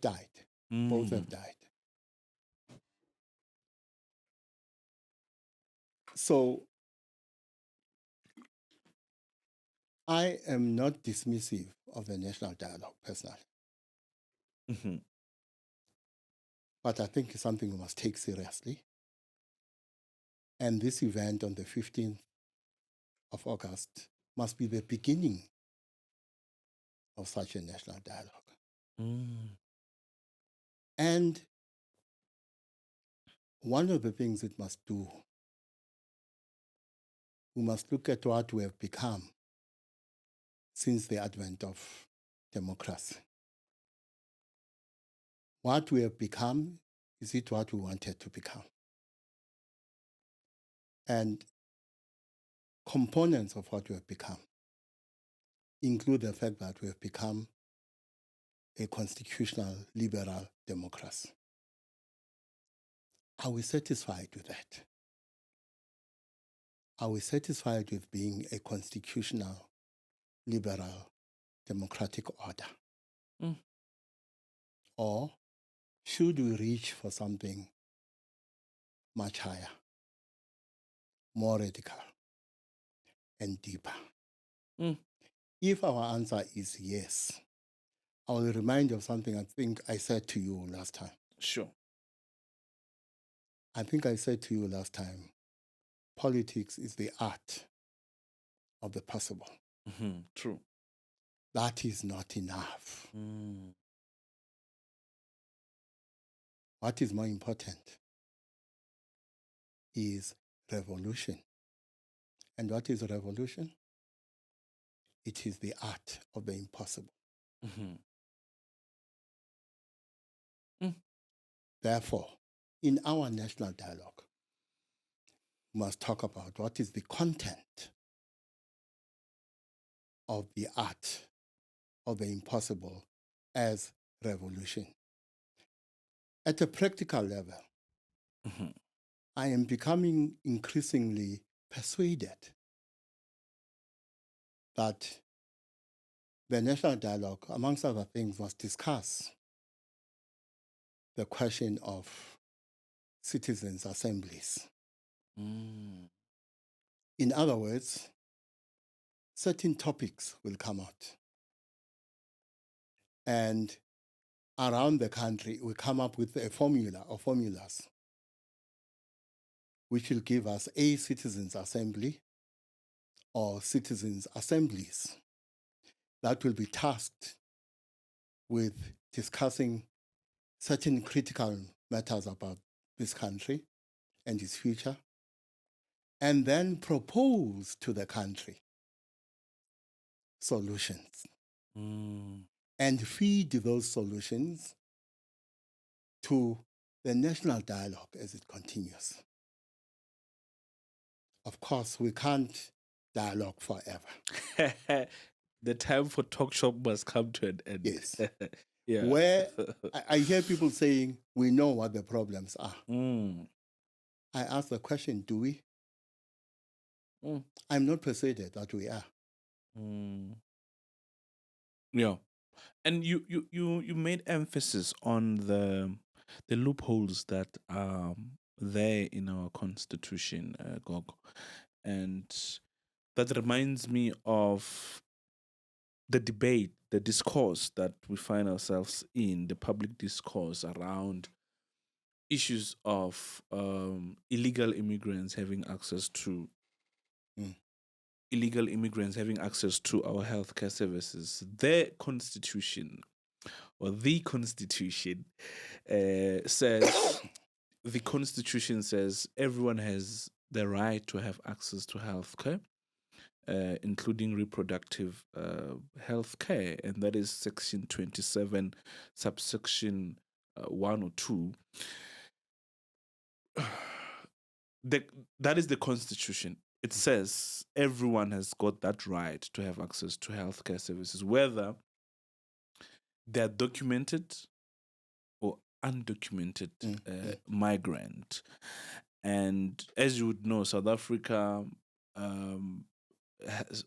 died. Both have died. So I am not dismissive of the national dialogue personally. But I think it's something we must take seriously. And this event on the 15th of August must be the beginning of such a national dialogue. And one of the things it must do, we must look at what we have become since the advent of democracy. What we have become, is it what we wanted to become? And components of what we have become include the fact that we have become a constitutional liberal democracy. Are we satisfied with that? Are we satisfied with being a constitutional liberal democratic order? Or should we reach for something much higher, more radical, and deeper? If our answer is yes, I will remind you of something I think I said to you last time. Sure. I think I said to you last time, politics is the art of the possible. True. That is not enough. What is more important is revolution. And what is revolution? It is the art of the impossible. Therefore, in our national dialogue, we must talk about what is the content of the art of the impossible as revolution. At a practical level, I am becoming increasingly persuaded that the national dialogue, amongst other things, must discuss the question of citizens' assemblies. In other words, certain topics will come out. And around the country, we come up with a formula or formulas which will give us a citizens' assembly or citizens' assemblies that will be tasked with discussing certain critical matters about this country and its future, and then propose to the country solutions and feed those solutions to the national dialogue as it continues. Of course, we can't dialogue forever. The time for talk shop must come to an end. Yes. Yeah. Where I hear people saying, we know what the problems are. I ask the question, do we? I'm not persuaded that we are. Yeah. And you made emphasis on the loopholes that are there in our constitution, Gogo. And that reminds me of the debate, the discourse that we find ourselves in, the public discourse around issues of illegal immigrants having access to Mm. illegal immigrants having access to our healthcare services. Their constitution or the constitution says the constitution says everyone has the right to have access to healthcare, including reproductive health care, and that is section 27, subsection 1 or 2. the, that is the constitution. It says everyone has got that right to have access to healthcare services, whether they're documented or undocumented migrant. And as you would know, South Africa,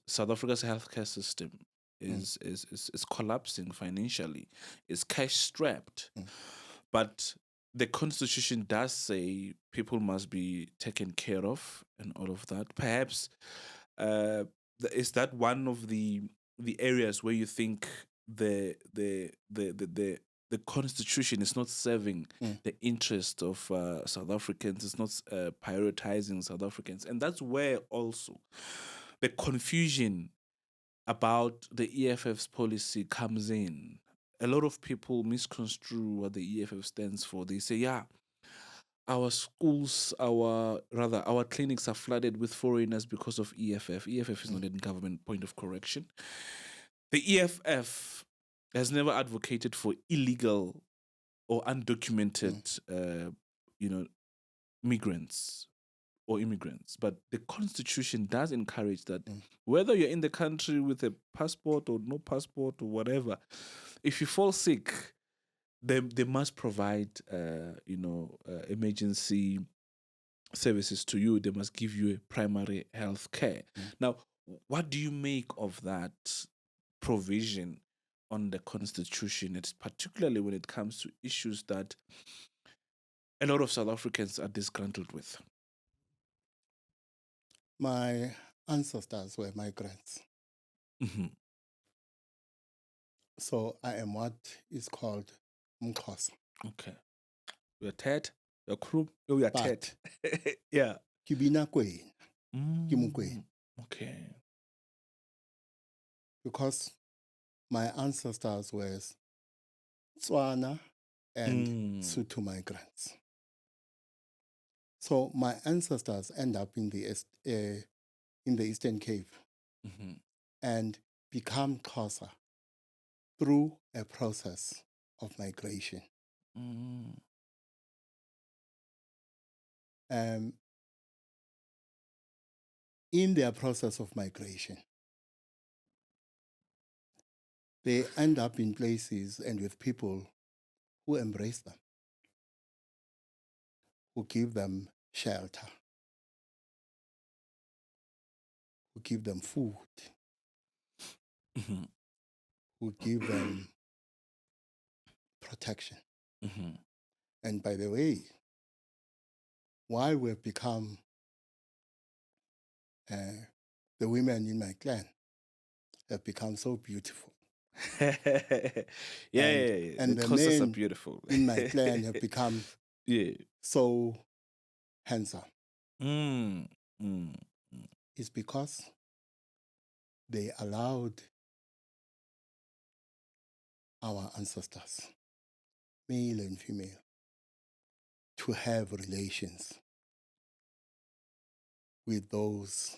South Africa's healthcare system is collapsing financially. It's cash strapped, but the constitution does say people must be taken care of and all of that. Perhaps is that one of the areas where you think the constitution is not serving the interest of South Africans, it's not prioritizing South Africans, and that's where also the confusion about the EFF's policy comes in. A lot of people misconstrue what the EFF stands for. They say, yeah, our schools, our clinics are flooded with foreigners because of EFF. EFF is not a government, point of correction. The EFF has never advocated for illegal or undocumented, migrants or immigrants, but the constitution does encourage that whether you're in the country with a passport or no passport or whatever, if you fall sick, they must provide emergency services to you. They must give you a primary health care. Now, what do you make of that provision on the constitution? It's particularly when it comes to issues that a lot of South Africans are disgruntled with. My ancestors were migrants. Mm-hmm. So I am what is called Mxhosa. Okay. You're Tet, you're Krup, you're Tet. Yeah. Kibina Queen. Kimukwe. Okay. Because my ancestors were Tswana and Sotho migrants. So my ancestors end up in the Eastern Cape and become Xhosa through a process of migration. In their process of migration, they end up in places and with people who embrace them, who give them shelter, who give them food, who give them protection. And by the way, why we've become the women in my clan have become so beautiful. And the men are beautiful. in my clan have become so handsome. It's because they allowed our ancestors, male and female, to have relations with those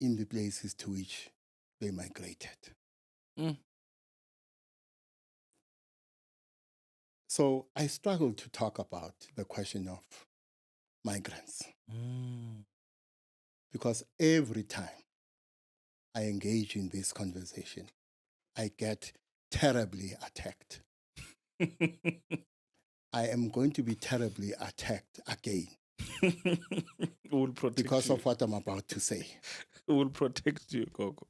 in the places to which they migrated. So I struggle to talk about the question of migrants because every time I engage in this conversation, I get terribly attacked. I am going to be terribly attacked again. We'll protect because you. Of what I'm about to say. We'll protect you, Gogo.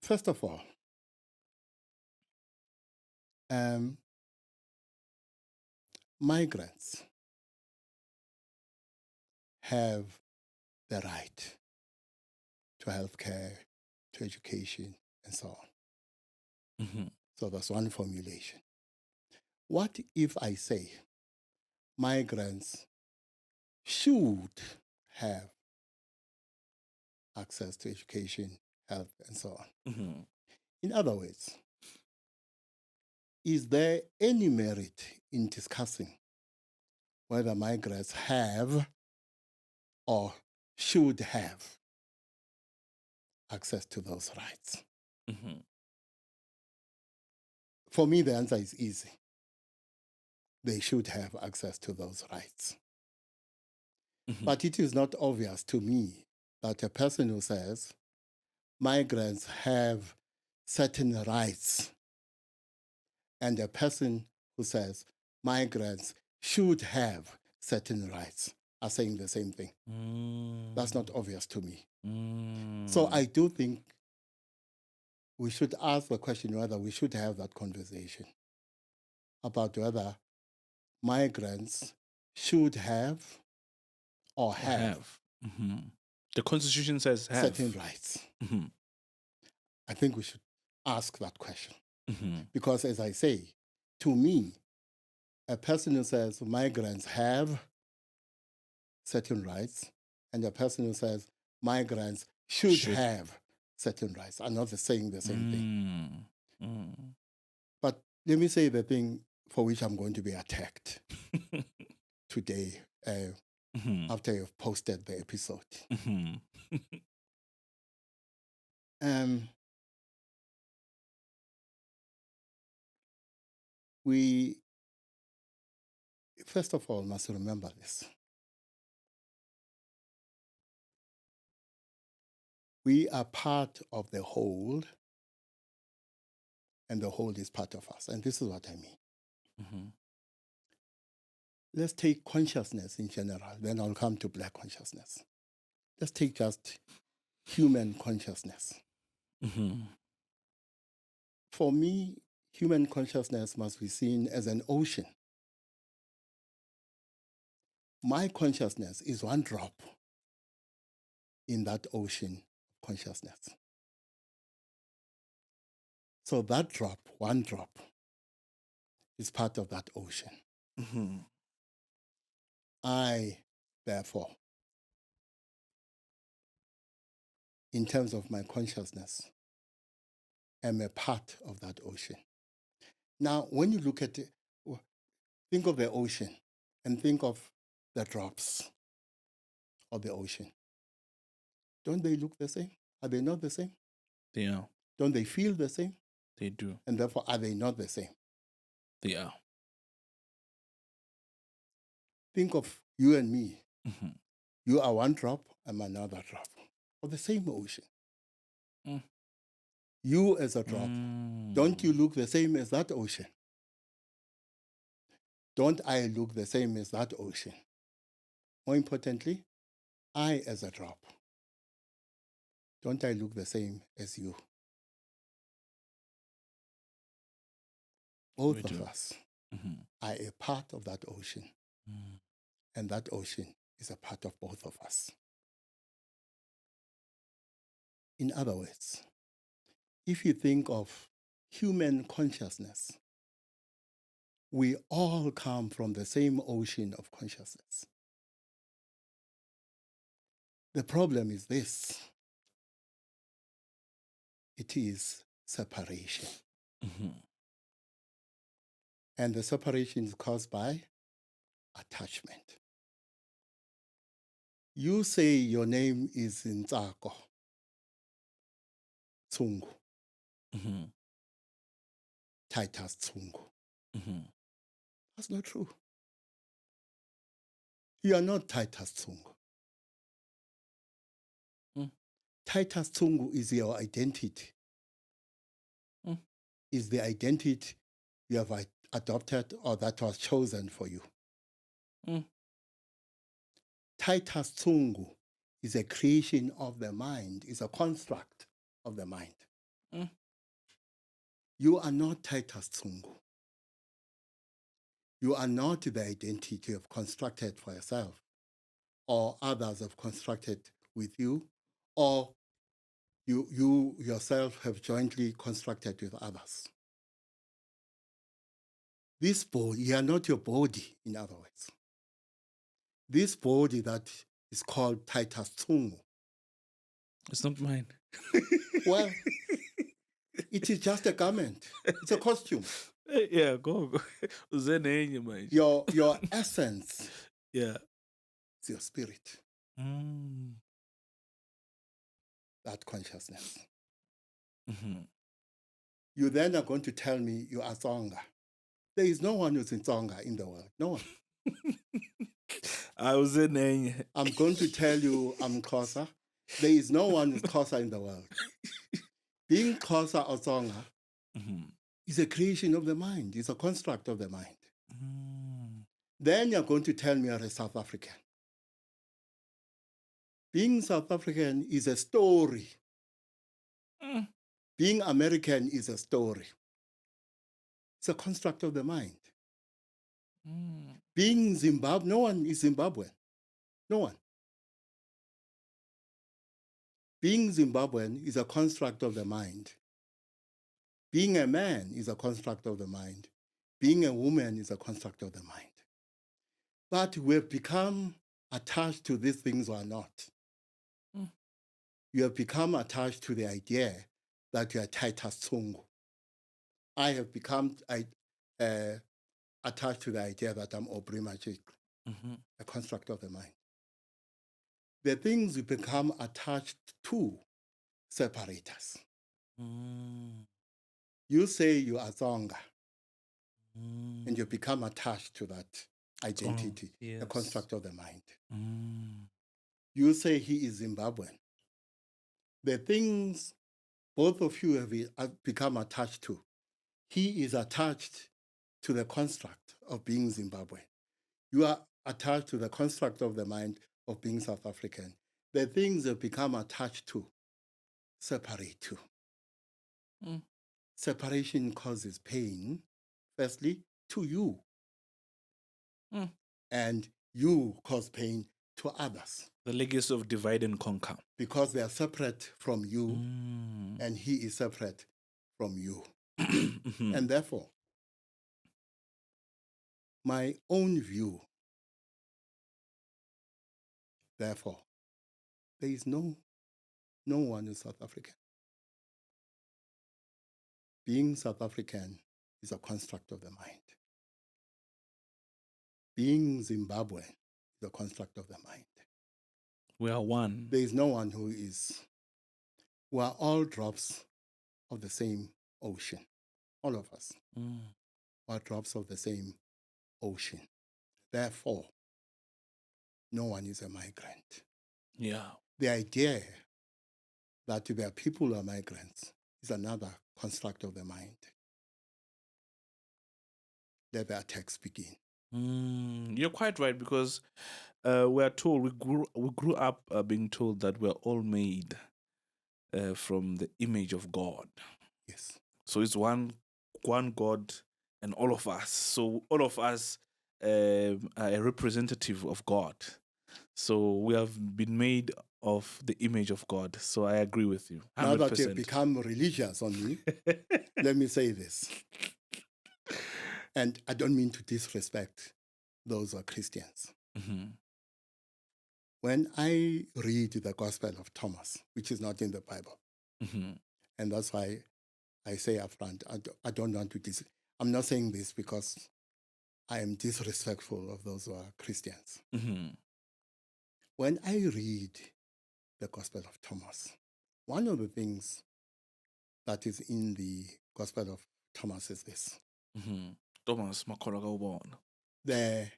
First of all, migrants have the right to healthcare, to education, and so on. Mm-hmm. So that's one formulation. What if I say migrants should have access to education, health, and so on? Mm-hmm. In other words, is there any merit in discussing whether migrants have or should have access to those rights? Mm-hmm. For me, the answer is easy. They should have access to those rights. Mm-hmm. But it is not obvious to me that a person who says migrants have certain rights and a person who says migrants should have certain rights are saying the same thing. That's not obvious to me. So I do think we should ask the question whether we should have that conversation about whether migrants should have or have. Mm-hmm. The Constitution says have certain rights. Mm-hmm. I think we should ask that question. Mm-hmm. Because as I say, to me, a person who says migrants have certain rights and a person who says migrants should have certain rights are not saying the same thing. But let me say the thing for which I'm going to be attacked today after you've posted the episode. We, first of all, must remember this. We are part of the whole, and the whole is part of us. And this is what I mean. Let's take consciousness in general, then I'll come to Black consciousness. Let's take just human consciousness. For me, human consciousness must be seen as an ocean. My consciousness is one drop in that ocean of consciousness. So that drop, one drop, is part of that ocean. I, therefore, in terms of my consciousness, am a part of that ocean. Now, when you look at it, think of the ocean and think of the drops of the ocean. Don't they look the same? Are they not the same? They are. Don't they feel the same? They do. And therefore, are they not the same? They are. Think of you and me. You are one drop, I'm another drop of the same ocean. You as a drop, don't you look the same as that ocean? Don't I look the same as that ocean? More importantly, I as a drop, don't I look the same as you? Both of us are a part of that ocean. And that ocean is a part of both of us. In other words, if you think of human consciousness, we all come from the same ocean of consciousness. The problem is this. It is separation. And the separation is caused by attachment. You say your name is Ntsako, Tsungu, Titus Tsungu. That's not true. You are not Titus Tsungu. Titus Tsungu is your identity. Is the identity you have adopted or that was chosen for you. Titus Tsungu is a creation of the mind, is a construct of the mind. You are not Titus Tsungu. You are not the identity you have constructed for yourself, or others have constructed with you, or you yourself have jointly constructed with others. This body, you are not your body, in other words. This body that is called Titus Tsungu. It's not mine. Well, it is just a garment. It's a costume. Yeah, go. Uzenenye manje. Your essence Yeah. is your spirit, Mm. that consciousness. Mm-hmm. You then are going to tell me you are Tsonga. There is no one who's in Tsonga in the world. No one. I was in I'm going to tell you I'm Xhosa. There is no one who's Xhosa in the world. Being Xhosa or Tsonga is a creation of the mind. It's a construct of the mind. Then you're going to tell me you're a South African. Being South African is a story. Being American is a story. It's a construct of the mind. Being Zimbabwe, no one is Zimbabwean. No one. Being Zimbabwean is a construct of the mind. Being a man is a construct of the mind. Being a woman is a construct of the mind. But we've become attached to these things or not. You have become attached to the idea that you are Titus Tsungu. I have become attached to the idea that I'm Aubrey Magic, a construct of the mind. The things we become attached to separate us. You say you are Tsonga, and you become attached to that identity, a construct of the mind. You say he is Zimbabwean. The things both of you have become attached to, he is attached to the construct of being Zimbabwean. You are attached to the construct of the mind of being South African. The things have become attached to separate you. Separation causes pain, firstly, to you. And you cause pain to others. The legacy of divide and conquer. Because they are separate from you, and he is separate from you. And therefore, my own view, therefore, there is no one in South African. Being South African is a construct of the mind. Being Zimbabwean is a construct of the mind. We are one. There is no one who is. We are all drops of the same ocean. All of us are drops of the same ocean. Therefore, no one is a migrant. Yeah. The idea that there are people who are migrants is another construct of the mind. Let the attacks begin. You're quite right, because we are told, we grew up being told that we're all made from the image of God. Yes. So it's one God and all of us. So all of us are a representative of God. So we have been made of the image of God. So I agree with you. 100%. Now that you've become religious on me, let me say this. And I don't mean to disrespect those who are Christians. When I read the Gospel of Thomas, which is not in the Bible, and that's why I say up front, I don't want to I'm not saying this because I am disrespectful of those who are Christians. When I read the Gospel of Thomas, one of the things that is in the Gospel of Thomas is this. Thomas, makholwa kawubona.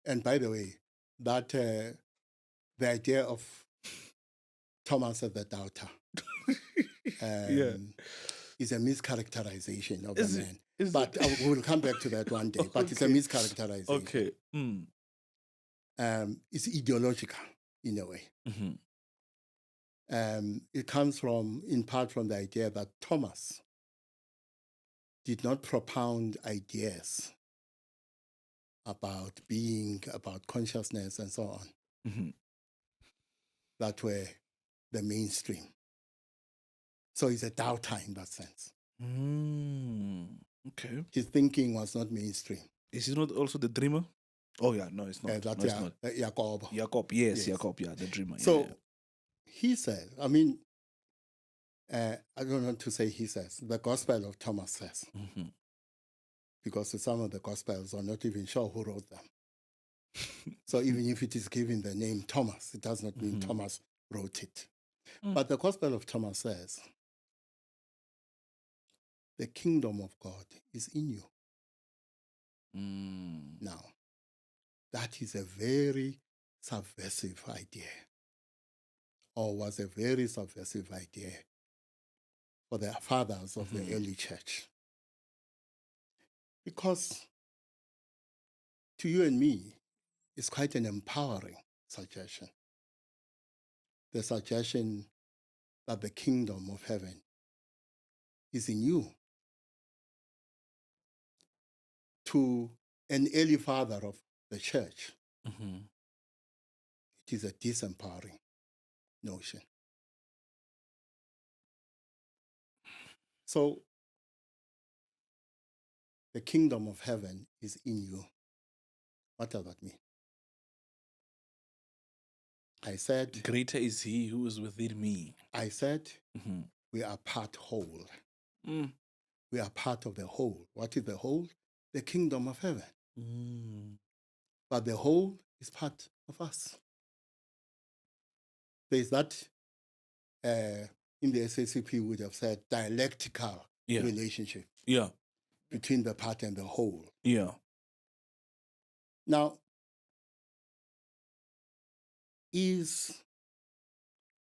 And by the way, that the idea of Thomas as the doubter is a mischaracterization of the man. But we'll come back to that one day. But it's a mischaracterization. Okay. It's ideological in a way. It comes in part from the idea that Thomas did not propound ideas about being, about consciousness, and so on, Mm-hmm. that were the mainstream. So he's a doubter in that sense. Okay. His thinking was not mainstream. Is he not also the dreamer? Oh yeah, no, it's not. That's No, it's not. Jacob. Jacob, yes, Yes. Jacob, yeah, the dreamer. So yeah. he says, I mean, I don't want to say he says, the Gospel of Thomas says, Mm-hmm. because some of the Gospels are not even sure who wrote them. So even if it is given the name Thomas, it does not mean Mhm. Thomas wrote it. Mm. But the Gospel of Thomas says, the kingdom of God is in you. Now, that is a very subversive idea, or was a very subversive idea for the fathers of the early church. Because to you and me, it's quite an empowering suggestion. The suggestion that the kingdom of heaven is in you. To an early father of the church, it is a disempowering notion. So, the kingdom of heaven is in you. What does that mean? I said, Greater is he who is within me. I said, Mhm. we are part whole. Mm. We are part of the whole. What is the whole? The kingdom of heaven. But the whole is part of us. There's that, in the SACP would have said, dialectical Yeah. relationship Yeah. between the part and the whole. Yeah. Now, is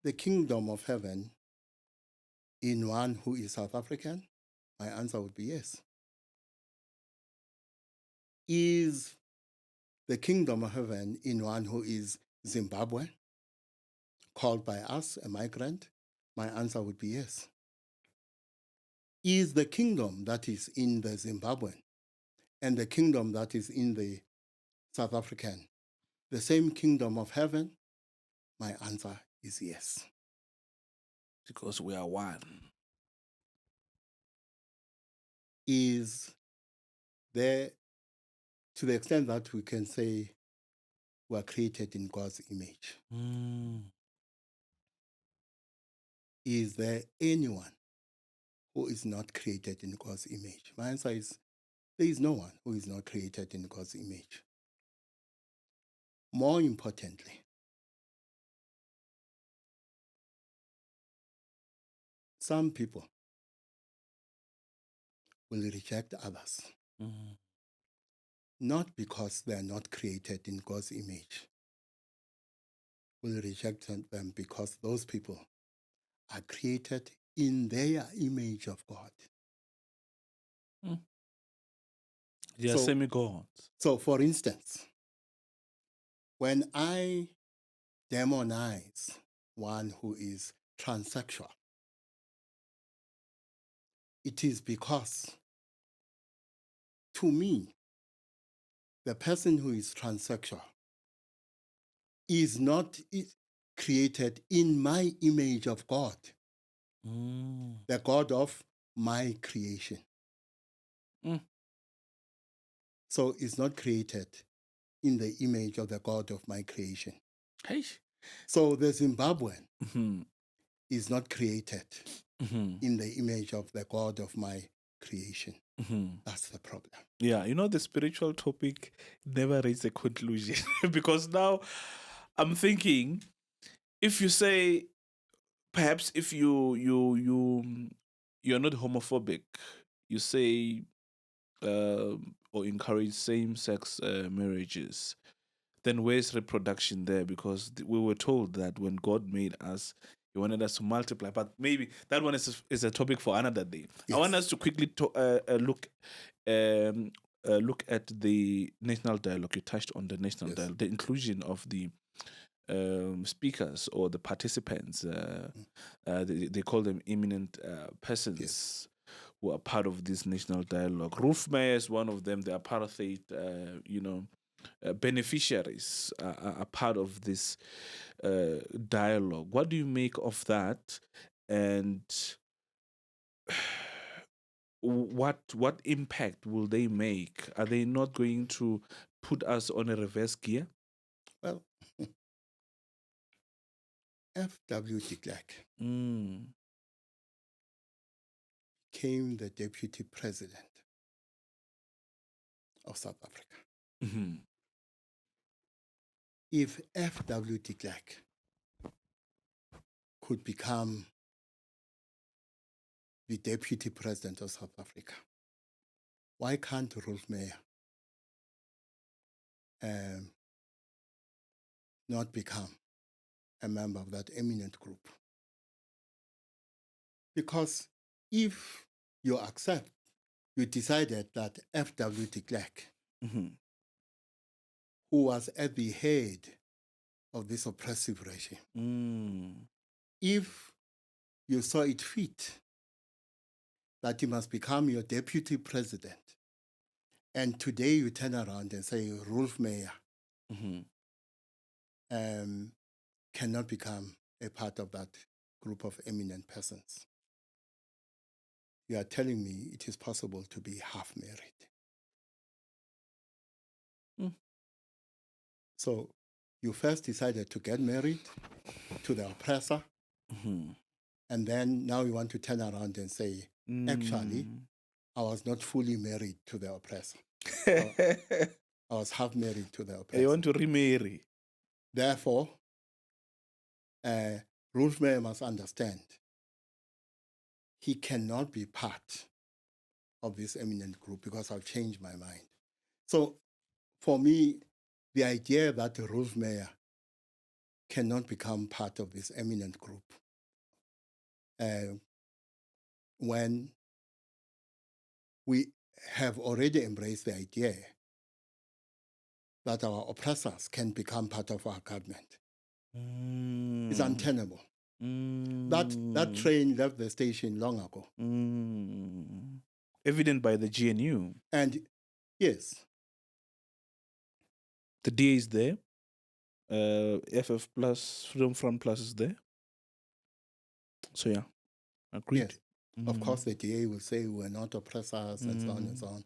the kingdom of heaven in one who is South African? My answer would be yes. Is the kingdom of heaven in one who is Zimbabwe, called by us a migrant? My answer would be yes. Is the kingdom that is in the Zimbabwean and the kingdom that is in the South African the same kingdom of heaven? My answer is yes. Because we are one. Is there, to the extent that we can say we are created in God's image, is there anyone who is not created in God's image? My answer is there is no one who is not created in God's image. More importantly, some people will reject others, not because they are not created in God's image. Will reject them because those people are created in their image of God. They are semi-gods. So, for instance, when I demonize one who is transsexual, it is because, to me, the person who is transsexual is not created in my image of God, the God of my creation. So it's not created in the image of the God of my creation. Hey. So the Zimbabwean is not created in the image of the God of my creation. That's the problem. Yeah, the spiritual topic never reaches a conclusion because now I'm thinking, if you say, perhaps if you're not homophobic, you say or encourage same-sex marriages, then where's reproduction there? Because we were told that when God made us, He wanted us to multiply. But maybe that one is a topic for another day. Yes. I want us to quickly look at the national dialogue. You touched on the national dialogue, the inclusion of the speakers or the participants. They call them eminent persons who are part of this national dialogue. Roof Mayor is one of them. The apartheid, beneficiaries are part of this dialogue. What do you make of that? And what impact will they make? Are they not going to put us on a reverse gear? Well, F.W. de Klerk Mm. became the deputy president of South Africa. Mm-hmm. If F.W. de Klerk could become the deputy president of South Africa, why can't Rolf Meyer not become a member of that eminent group? Because if you decided that F.W. de Klerk, Mm-hmm. who was at the head of this oppressive regime, if you saw it fit that he must become your deputy president, and today you turn around and say Rolf Meyer cannot become a part of that group of eminent persons, you are telling me it is possible to be half married. So you first decided to get married to the oppressor, and then now you want to turn around and say, actually, I was not fully married to the oppressor. I was half married to the oppressor. You want to remarry. Therefore, Rolf Meyer must understand he cannot be part of this eminent group because I've changed my mind. So for me, the idea that Rolf Meyer cannot become part of this eminent group when we have already embraced the idea that our oppressors can become part of our government is untenable. That train left the station long ago. Evident by the GNU. And yes. The DA is there. EFF plus, Freedom Front Plus is there. So yeah, agreed. Yes. Of course, the DA will say we're not oppressors and so on and so on.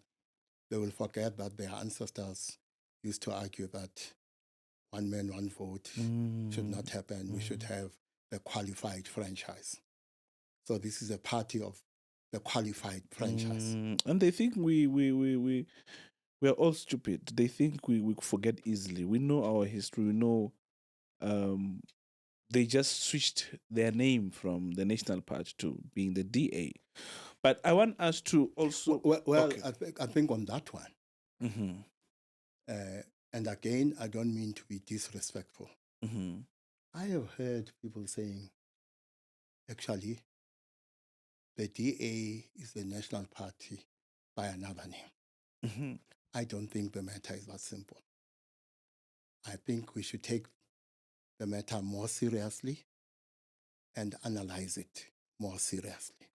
They will forget that their ancestors used to argue that one man, one vote should not happen. We should have the qualified franchise. So this is a party of the qualified franchise. And they think we're all stupid. They think we forget easily. We know our history. We know they just switched their name from the National Party to being the DA. But I want us to also... Well, okay. I think on that one, and again, I don't mean to be disrespectful. I have heard people saying, actually, the DA is the National Party by another name. I don't think the matter is that simple. I think we should take the matter more seriously and analyze it more seriously.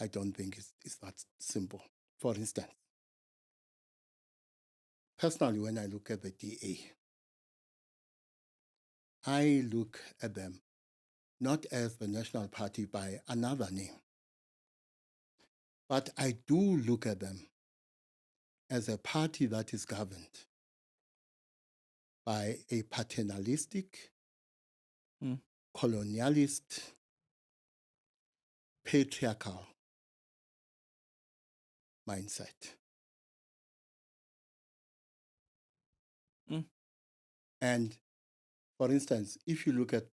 I don't think it's that simple. For instance, personally, when I look at the DA, I look at them not as the National Party by another name, but I do look at them as a party that is governed by a paternalistic, colonialist, patriarchal mindset. And for instance, if you look at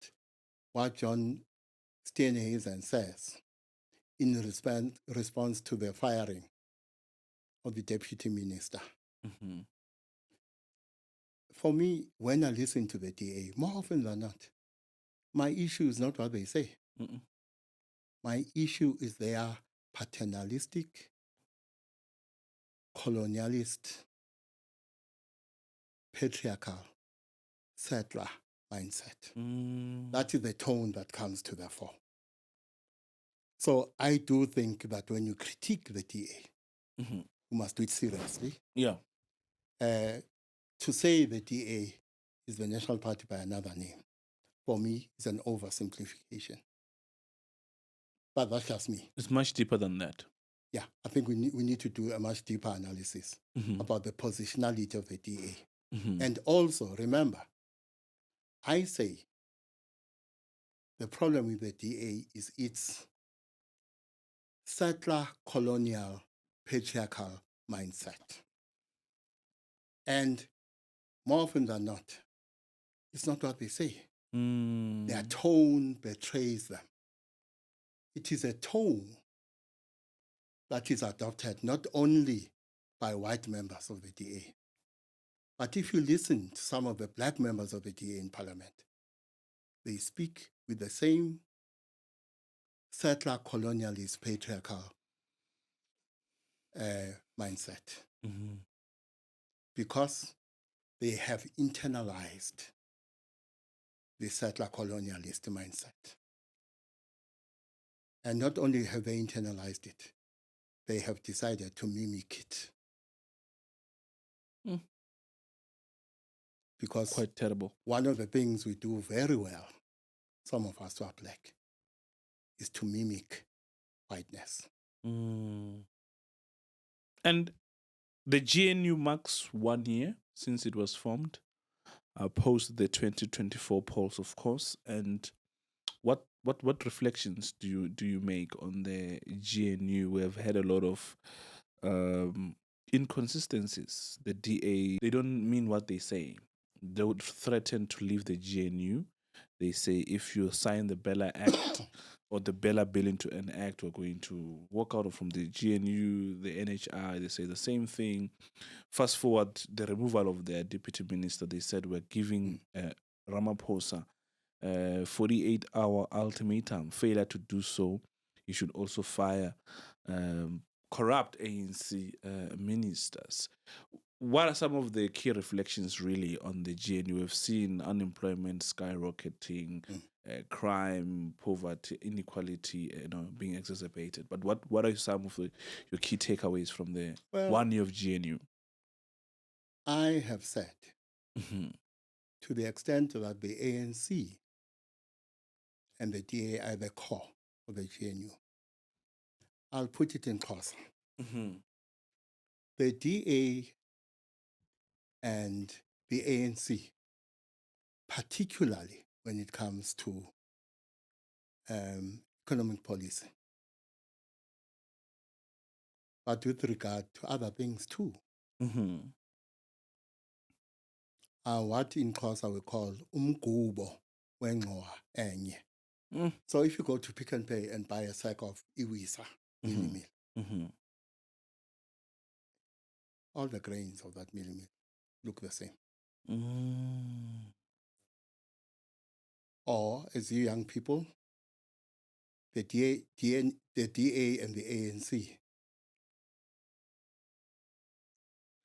what John Steenhuisen says in response to the firing of the deputy minister, for me, when I listen to the DA, more often than not, my issue is not what they say. My issue is their paternalistic, colonialist, patriarchal, settler mindset. That is the tone that comes to the fore. So I do think that when you critique the DA, you must do it seriously. Yeah. to say the DA is the National Party by another name, for me, is an oversimplification. But that's just me. It's much deeper than that. Yeah, I think we need to do a much deeper analysis about the positionality of the DA. And also, remember, I say the problem with the DA is its settler, colonial, patriarchal mindset. And more often than not, it's not what they say. Their tone betrays them. It is a tone that is adopted not only by white members of the DA, but if you listen to some of the black members of the DA in parliament, they speak with the same settler, colonialist, patriarchal mindset. Because they have internalized the settler colonialist mindset. And not only have they internalized it, they have decided to mimic it. Because quite terrible. One of the things we do very well, some of us who are black, is to mimic whiteness. And the GNU marks 1 year since it was formed, post the 2024 polls, of course. And what reflections do you make on the GNU? We have had a lot of inconsistencies. The DA, they don't mean what they say. They would threaten to leave the GNU. They say if you sign the Bella Act or the Bella Bill into an act, we're going to walk out from the GNU, the NHI. They say the same thing. Fast forward, the removal of their deputy minister, they said we're giving Ramaphosa 48-hour ultimatum. Failure to do so, he should also fire corrupt ANC ministers. What are some of the key reflections really on the GNU? We've seen unemployment skyrocketing, crime, poverty, inequality, being exacerbated. But what are some of your key takeaways from the 1 year of GNU? I have said, to the extent that the ANC and the DA are the core of the GNU, I'll put it in Xhosa. The DA and the ANC, particularly when it comes to economic policy, but with regard to other things too, are what in Xhosa we call umgubo wengxowa enye. So if you go to Pick and Pay and buy a sack of iwisa, meal, all the grains of that meal look the same. Or, as you young people, the DA and the ANC,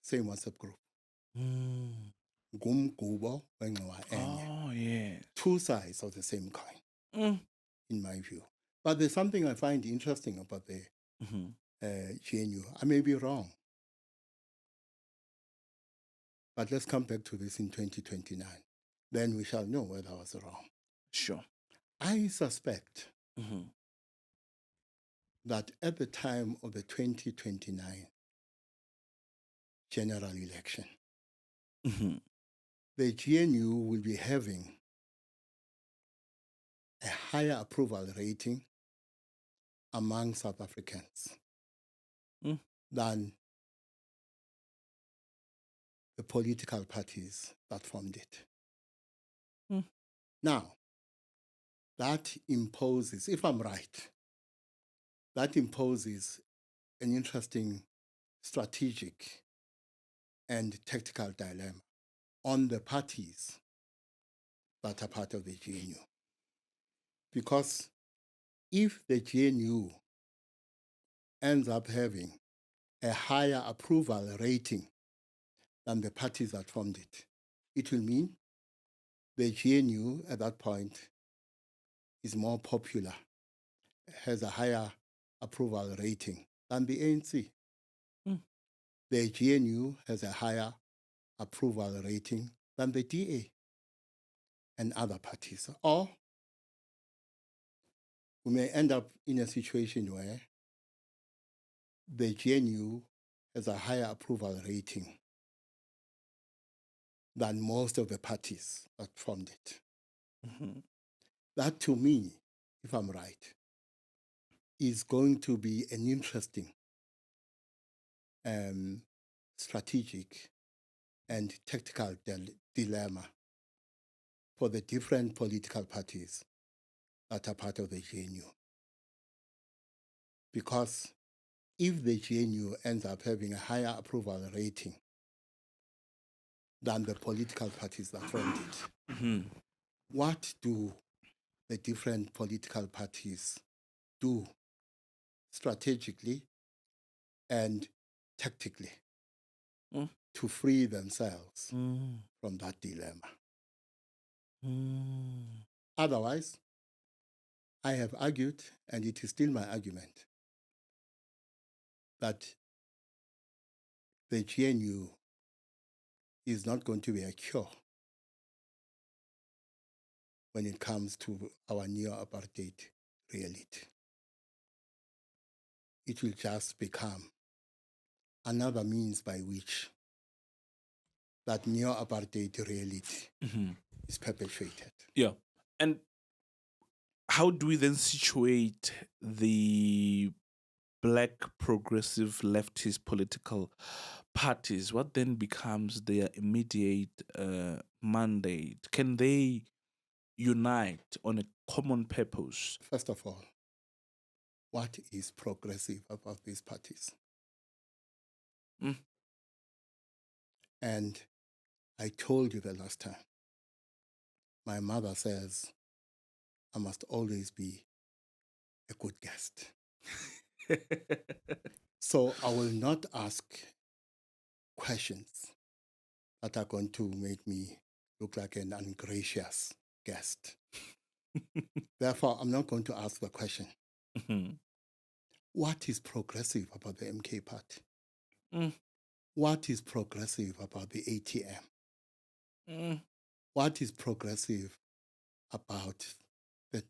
same WhatsApp group. Gumgubo wengxowa enye. Oh, yeah. Two sides of the same coin, in my view. But there's something I find interesting about the GNU. I may be wrong. But let's come back to this in 2029. Then we shall know whether I was wrong. Sure. I suspect that at the time of the 2029 general election, the GNU will be having a higher approval rating among South Africans than the political parties that formed it. Now, that imposes, if I'm right, that imposes an interesting strategic and tactical dilemma on the parties that are part of the GNU. Because if the GNU ends up having a higher approval rating than the parties that formed it, it will mean the GNU at that point is more popular, has a higher approval rating than the ANC. The GNU has a higher approval rating than the DA and other parties. Or we may end up in a situation where the GNU has a higher approval rating than most of the parties that formed it. Mm-hmm. That, to me, if I'm right, is going to be an interesting strategic and tactical dilemma for the different political parties that are part of the GNU. Because if the GNU ends up having a higher approval rating than the political parties that formed it, Mm-hmm. what do the different political parties do strategically and tactically to free themselves from that dilemma? Otherwise, I have argued, and it is still my argument, that the GNU is not going to be a cure when it comes to our neo-apartheid reality. It will just become another means by which that neo-apartheid reality is perpetuated. Yeah. And how do we then situate the black progressive leftist political parties? What then becomes their immediate mandate? Can they unite on a common purpose? First of all, what is progressive about these parties? And I told you the last time, my mother says I must always be a good guest. So I will not ask questions that are going to make me look like an ungracious guest. Therefore, I'm not going to ask the question, what is progressive about the MK party? What is progressive about the ATM? What is progressive about the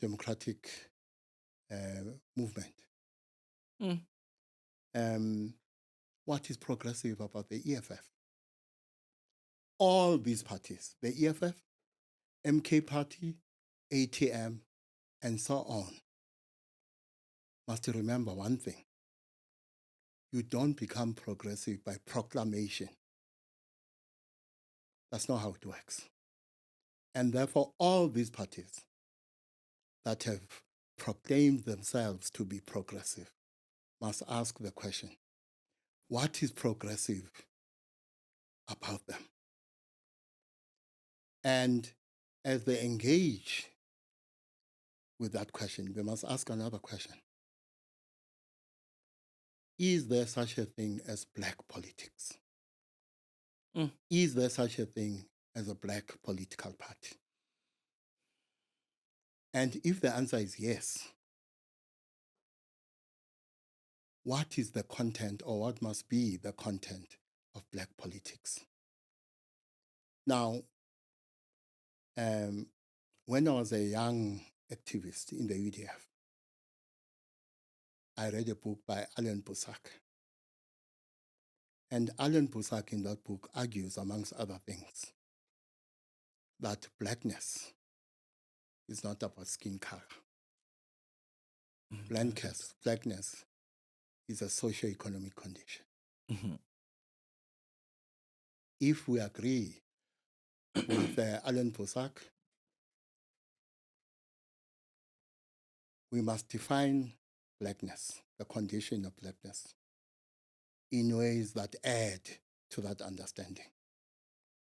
democratic movement? What is progressive about the EFF? All these parties, the EFF, MK party, ATM, and so on, must remember one thing. You don't become progressive by proclamation. That's not how it works. And therefore, all these parties that have proclaimed themselves to be progressive must ask the question, what is progressive about them? And as they engage with that question, they must ask another question. Is there such a thing as black politics? Is there such a thing as a black political party? And if the answer is yes, what is the content, or what must be the content of black politics? Now, when I was a young activist in the UDF, I read a book by Alan Boesak. And Alan Boesak in that book argues, amongst other things, that blackness is not about skin color. Blackness is a socio-economic condition. If we agree with Alan Boesak, we must define blackness, the condition of blackness, in ways that add to that understanding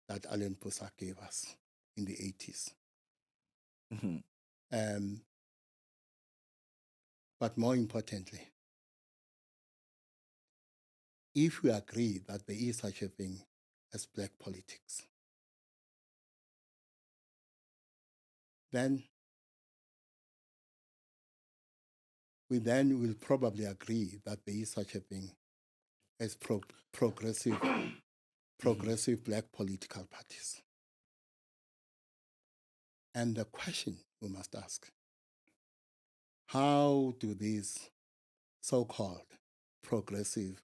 that Alan Boesak gave us in the 80s. But more importantly, if we agree that there is such a thing as black politics, then we will probably agree that there is such a thing as progressive black political parties. And the question we must ask, how do these so-called progressive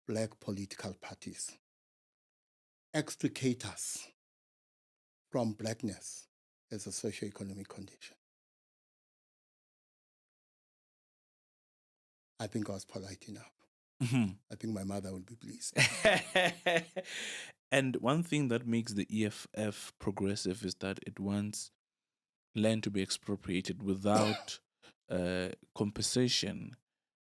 black political parties extricate us from blackness as a socio-economic condition? I think I was polite enough. I think my mother will be pleased. And one thing that makes the EFF progressive is that it wants land to be expropriated without compensation.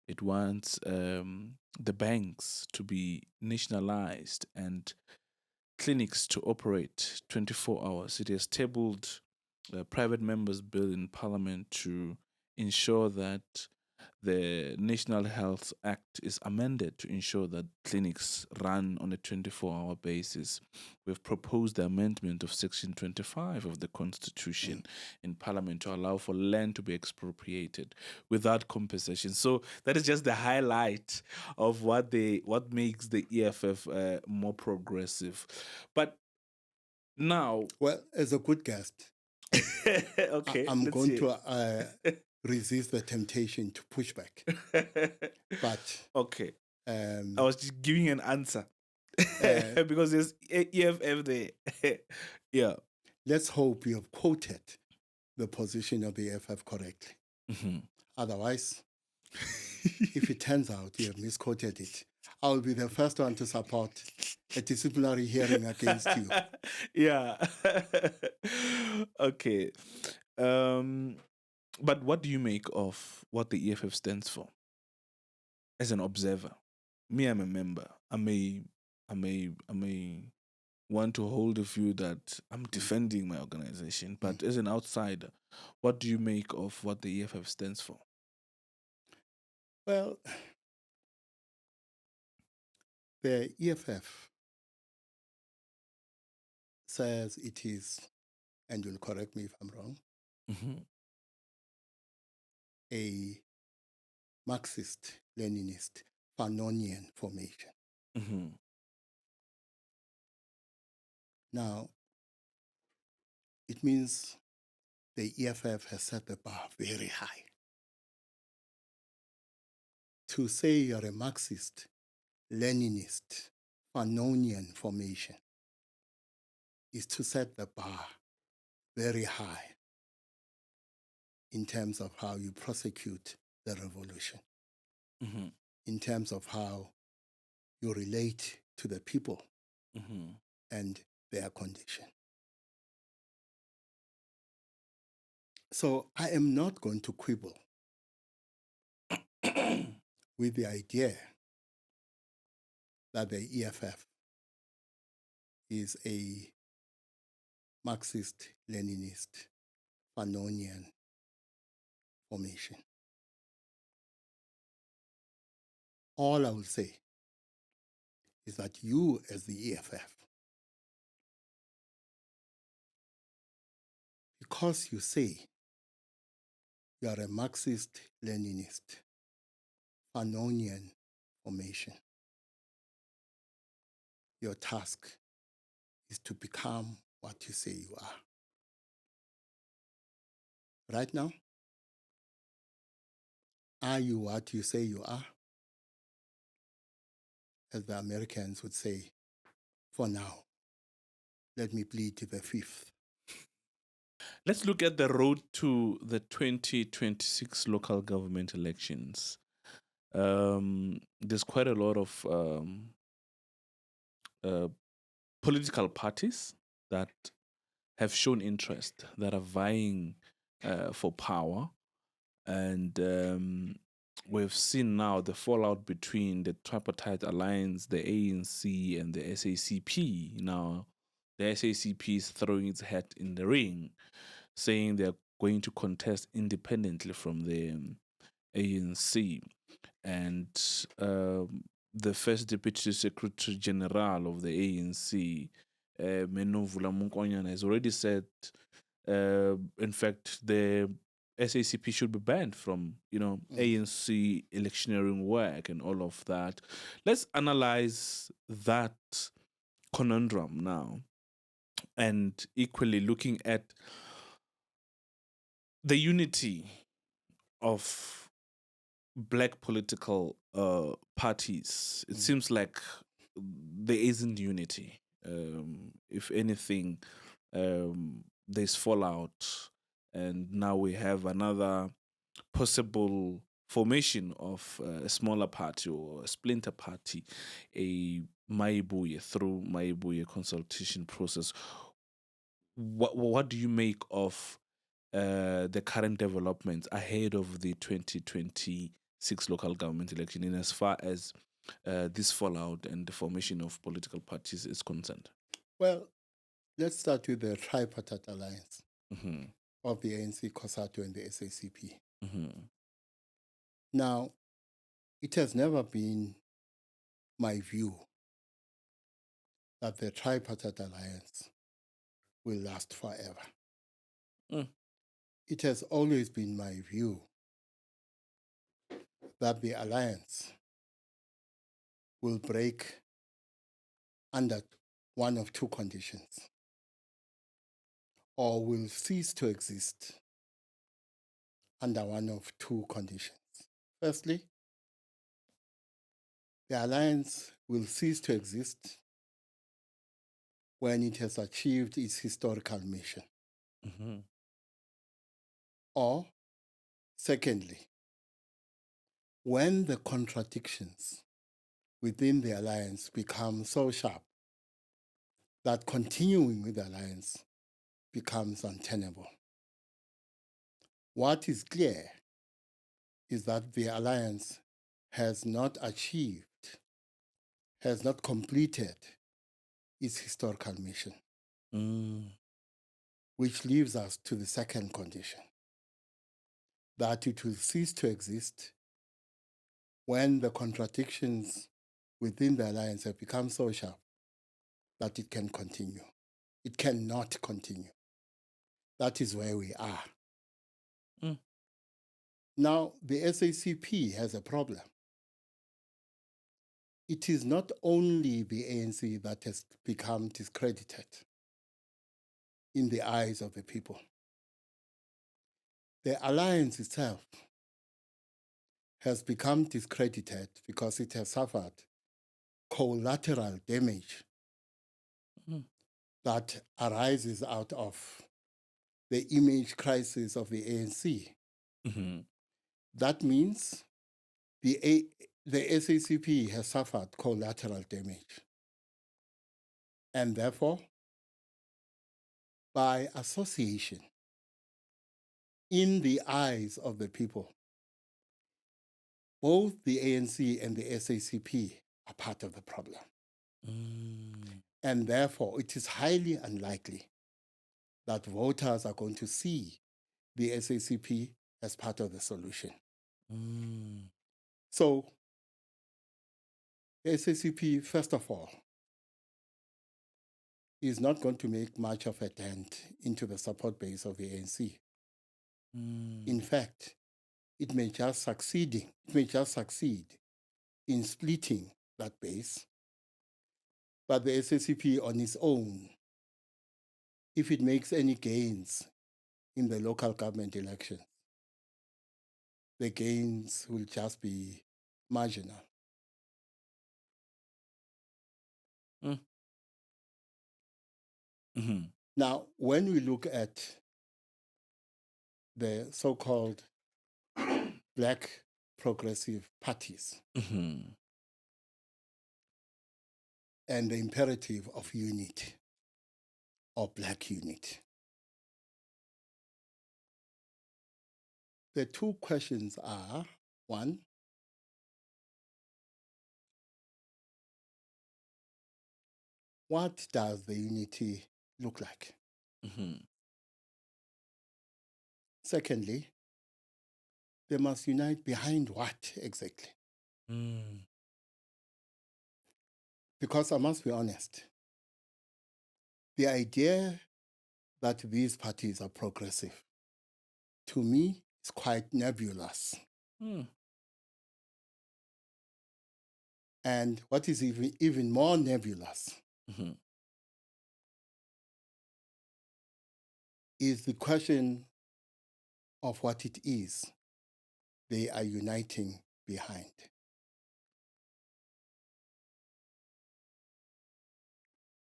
It wants the banks to be nationalized and clinics to operate 24 hours. It has tabled a private members' bill in Parliament to ensure that the National Health Act is amended to ensure that clinics run on a 24-hour basis. We've proposed the amendment of Section 25 of the Constitution in Parliament to allow for land to be expropriated without compensation. So that is just the highlight of what makes the EFF more progressive. But now, well, as a good guest, okay, I'm going to resist the temptation to push back. But okay, I was just giving an answer because there's EFF there. Yeah. Let's hope you have quoted the position of the EFF correctly. Otherwise, if it turns out you have misquoted it, I will be the first one to support a disciplinary hearing against you. Yeah. Okay. But what do you make of what the EFF stands for? As an observer, me, I'm a member. I may want to hold a view that I'm defending my organization, but as an outsider, what do you make of what the EFF stands for? Well, the EFF says it is, and you'll correct me if I'm wrong, a Marxist-Leninist Fanonian formation. Now, it means the EFF has set the bar very high. To say you're a Marxist, Leninist, Fanonian formation is to set the bar very high in terms of how you prosecute the revolution, in terms of how you relate to the people and their condition. So I am not going to quibble with the idea that the EFF is a Marxist-Leninist Fanonian formation. All I will say is that you, as the EFF, because you say you are a Marxist-Leninist Fanonian formation, your task is to become what you say you are. Right now, are you what you say you are? As the Americans would say, for now, let me plead to the fifth. Let's look at the road to the 2026 local government elections. There's quite a lot of political parties that have shown interest, that are vying for power. And we've seen now the fallout between the tripartite alliance, the ANC, and the SACP. Now, the SACP is throwing its hat in the ring, saying they're going to contest independently from the ANC. And the first Deputy Secretary General of the ANC, Menovula Munkonyana, has already said, in fact, the SACP should be banned from, ANC electioneering work and all of that. Let's analyze that conundrum now, and equally looking at the unity of black political parties. It seems like there isn't unity. If anything, there's fallout, and now we have another possible formation of a smaller party or a splinter party, a Maibuye, through Maibuye consultation process. What do you make of the current developments ahead of the 2026 local government election, in as far as this fallout and the formation of political parties is concerned? Well, let's start with the tripartite alliance Mm-hmm. of the ANC, COSATU, and the SACP. Mm-hmm. Now, it has never been my view that the tripartite alliance will last forever. Mm. It has always been my view that the alliance will break under one of two conditions, or will cease to exist under one of two conditions. Firstly, the alliance will cease to exist when it has achieved its historical mission. Mm-hmm. Or, secondly, when the contradictions within the alliance become so sharp that continuing with the alliance becomes untenable. What is clear is that the alliance has not achieved, has not completed its historical mission, which leaves us to the second condition, that it will cease to exist when the contradictions within the alliance have become so sharp that it can continue. It cannot continue. That is where we are. Now, the SACP has a problem. It is not only the ANC that has become discredited in the eyes of the people. The alliance itself has become discredited because it has suffered collateral damage that arises out of the image crisis of the ANC. Mm-hmm. That means the SACP has suffered collateral damage. And therefore, by association, in the eyes of the people, both the ANC and the SACP are part of the problem. And therefore, it is highly unlikely that voters are going to see the SACP as part of the solution. So, the SACP, first of all, is not going to make much of a dent into the support base of the ANC. In fact, it may just succeed in splitting that base. But the SACP on its own, if it makes any gains in the local government elections, the gains will just be marginal. Mm-hmm. Now, when we look at the so-called black progressive parties and the imperative of unity or black unity, the two questions are, one, what does the unity look like? Secondly, they must unite behind what exactly? Because I must be honest, the idea that these parties are progressive, to me, is quite nebulous. And what is even more nebulous is the question of what it is they are uniting behind.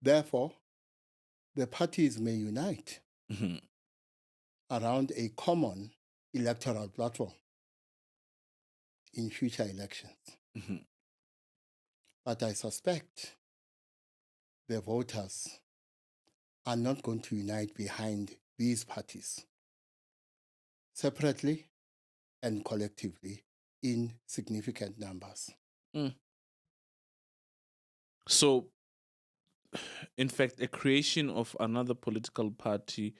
Therefore, the parties may unite around a common electoral platform in future elections. But I suspect the voters are not going to unite behind these parties separately and collectively in significant numbers. So, in fact, a creation of another political party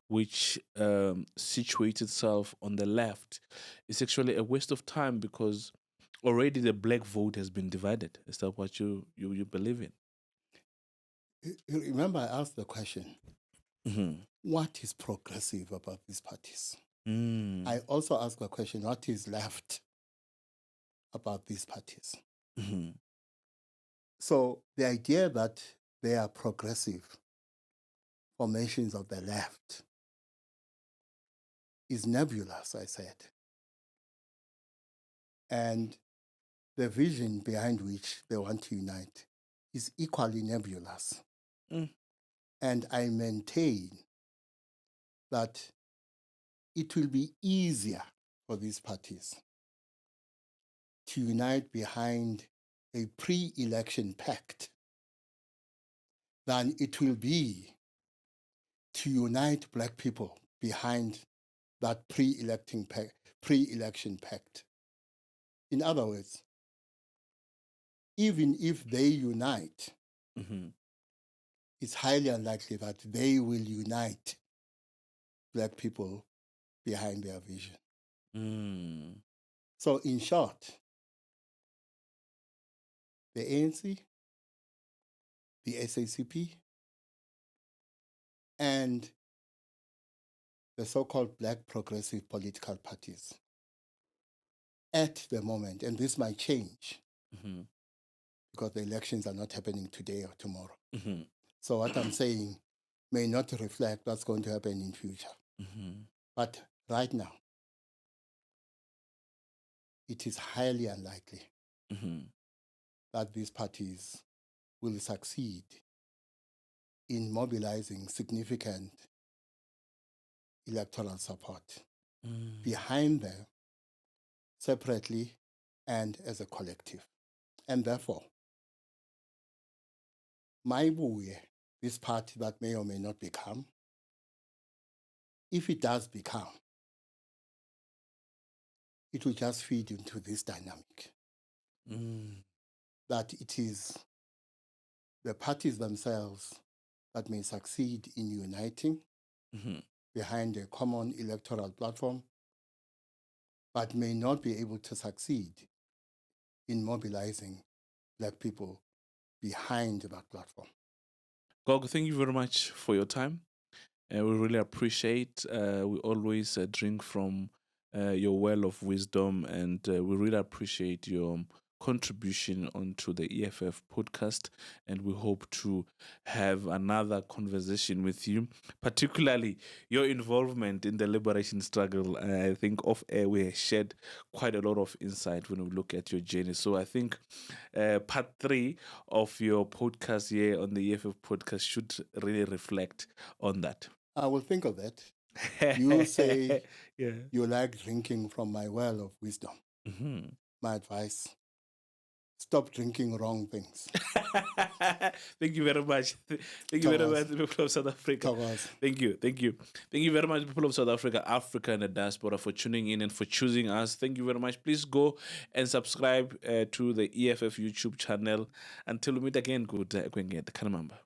which situates itself on the left is actually a waste of time, because already the black vote has been divided. Is that what you believe in? You remember I asked the question, what is progressive about these parties? I also asked the question, what is left about these parties? So the idea that they are progressive formations of the left is nebulous, I said. And the vision behind which they want to unite is equally nebulous. And I maintain that it will be easier for these parties to unite behind a pre-election pact than it will be to unite black people behind that pre-election pact. In other words, even if they unite, it's highly unlikely that they will unite black people behind their vision. So in short, the ANC, the SACP, and the so-called black progressive political parties at the moment, and this might change because the elections are not happening today or tomorrow. So what I'm saying may not reflect what's going to happen in future. But right now, it is highly unlikely that these parties will succeed in mobilizing significant electoral support behind them separately and as a collective. And therefore, Maibuye, this party that may or may not become, if it does become, it will just feed into this dynamic. That it is the parties themselves that may succeed in uniting behind a common electoral platform, but may not be able to succeed in mobilizing black people behind that platform. Gog, thank you very much for your time. We really appreciate. We always drink from your well of wisdom, and we really appreciate your contribution onto the EFF podcast. And we hope to have another conversation with you, particularly your involvement in the liberation struggle. I think off air we shared quite a lot of insight when we look at your journey. So I think part 3 of your podcast here on the EFF podcast should really reflect on that. I will think of that. You say you like drinking from my well of wisdom. My advice, stop drinking wrong things. Thank you very much. Thank you very much, people of South Africa. Thank you. Thank you very much, people of South Africa, Africa, and the diaspora, for tuning in and for choosing us. Thank you very much. Please go and subscribe to the EFF YouTube channel. Until we meet again, good. Kanamamba.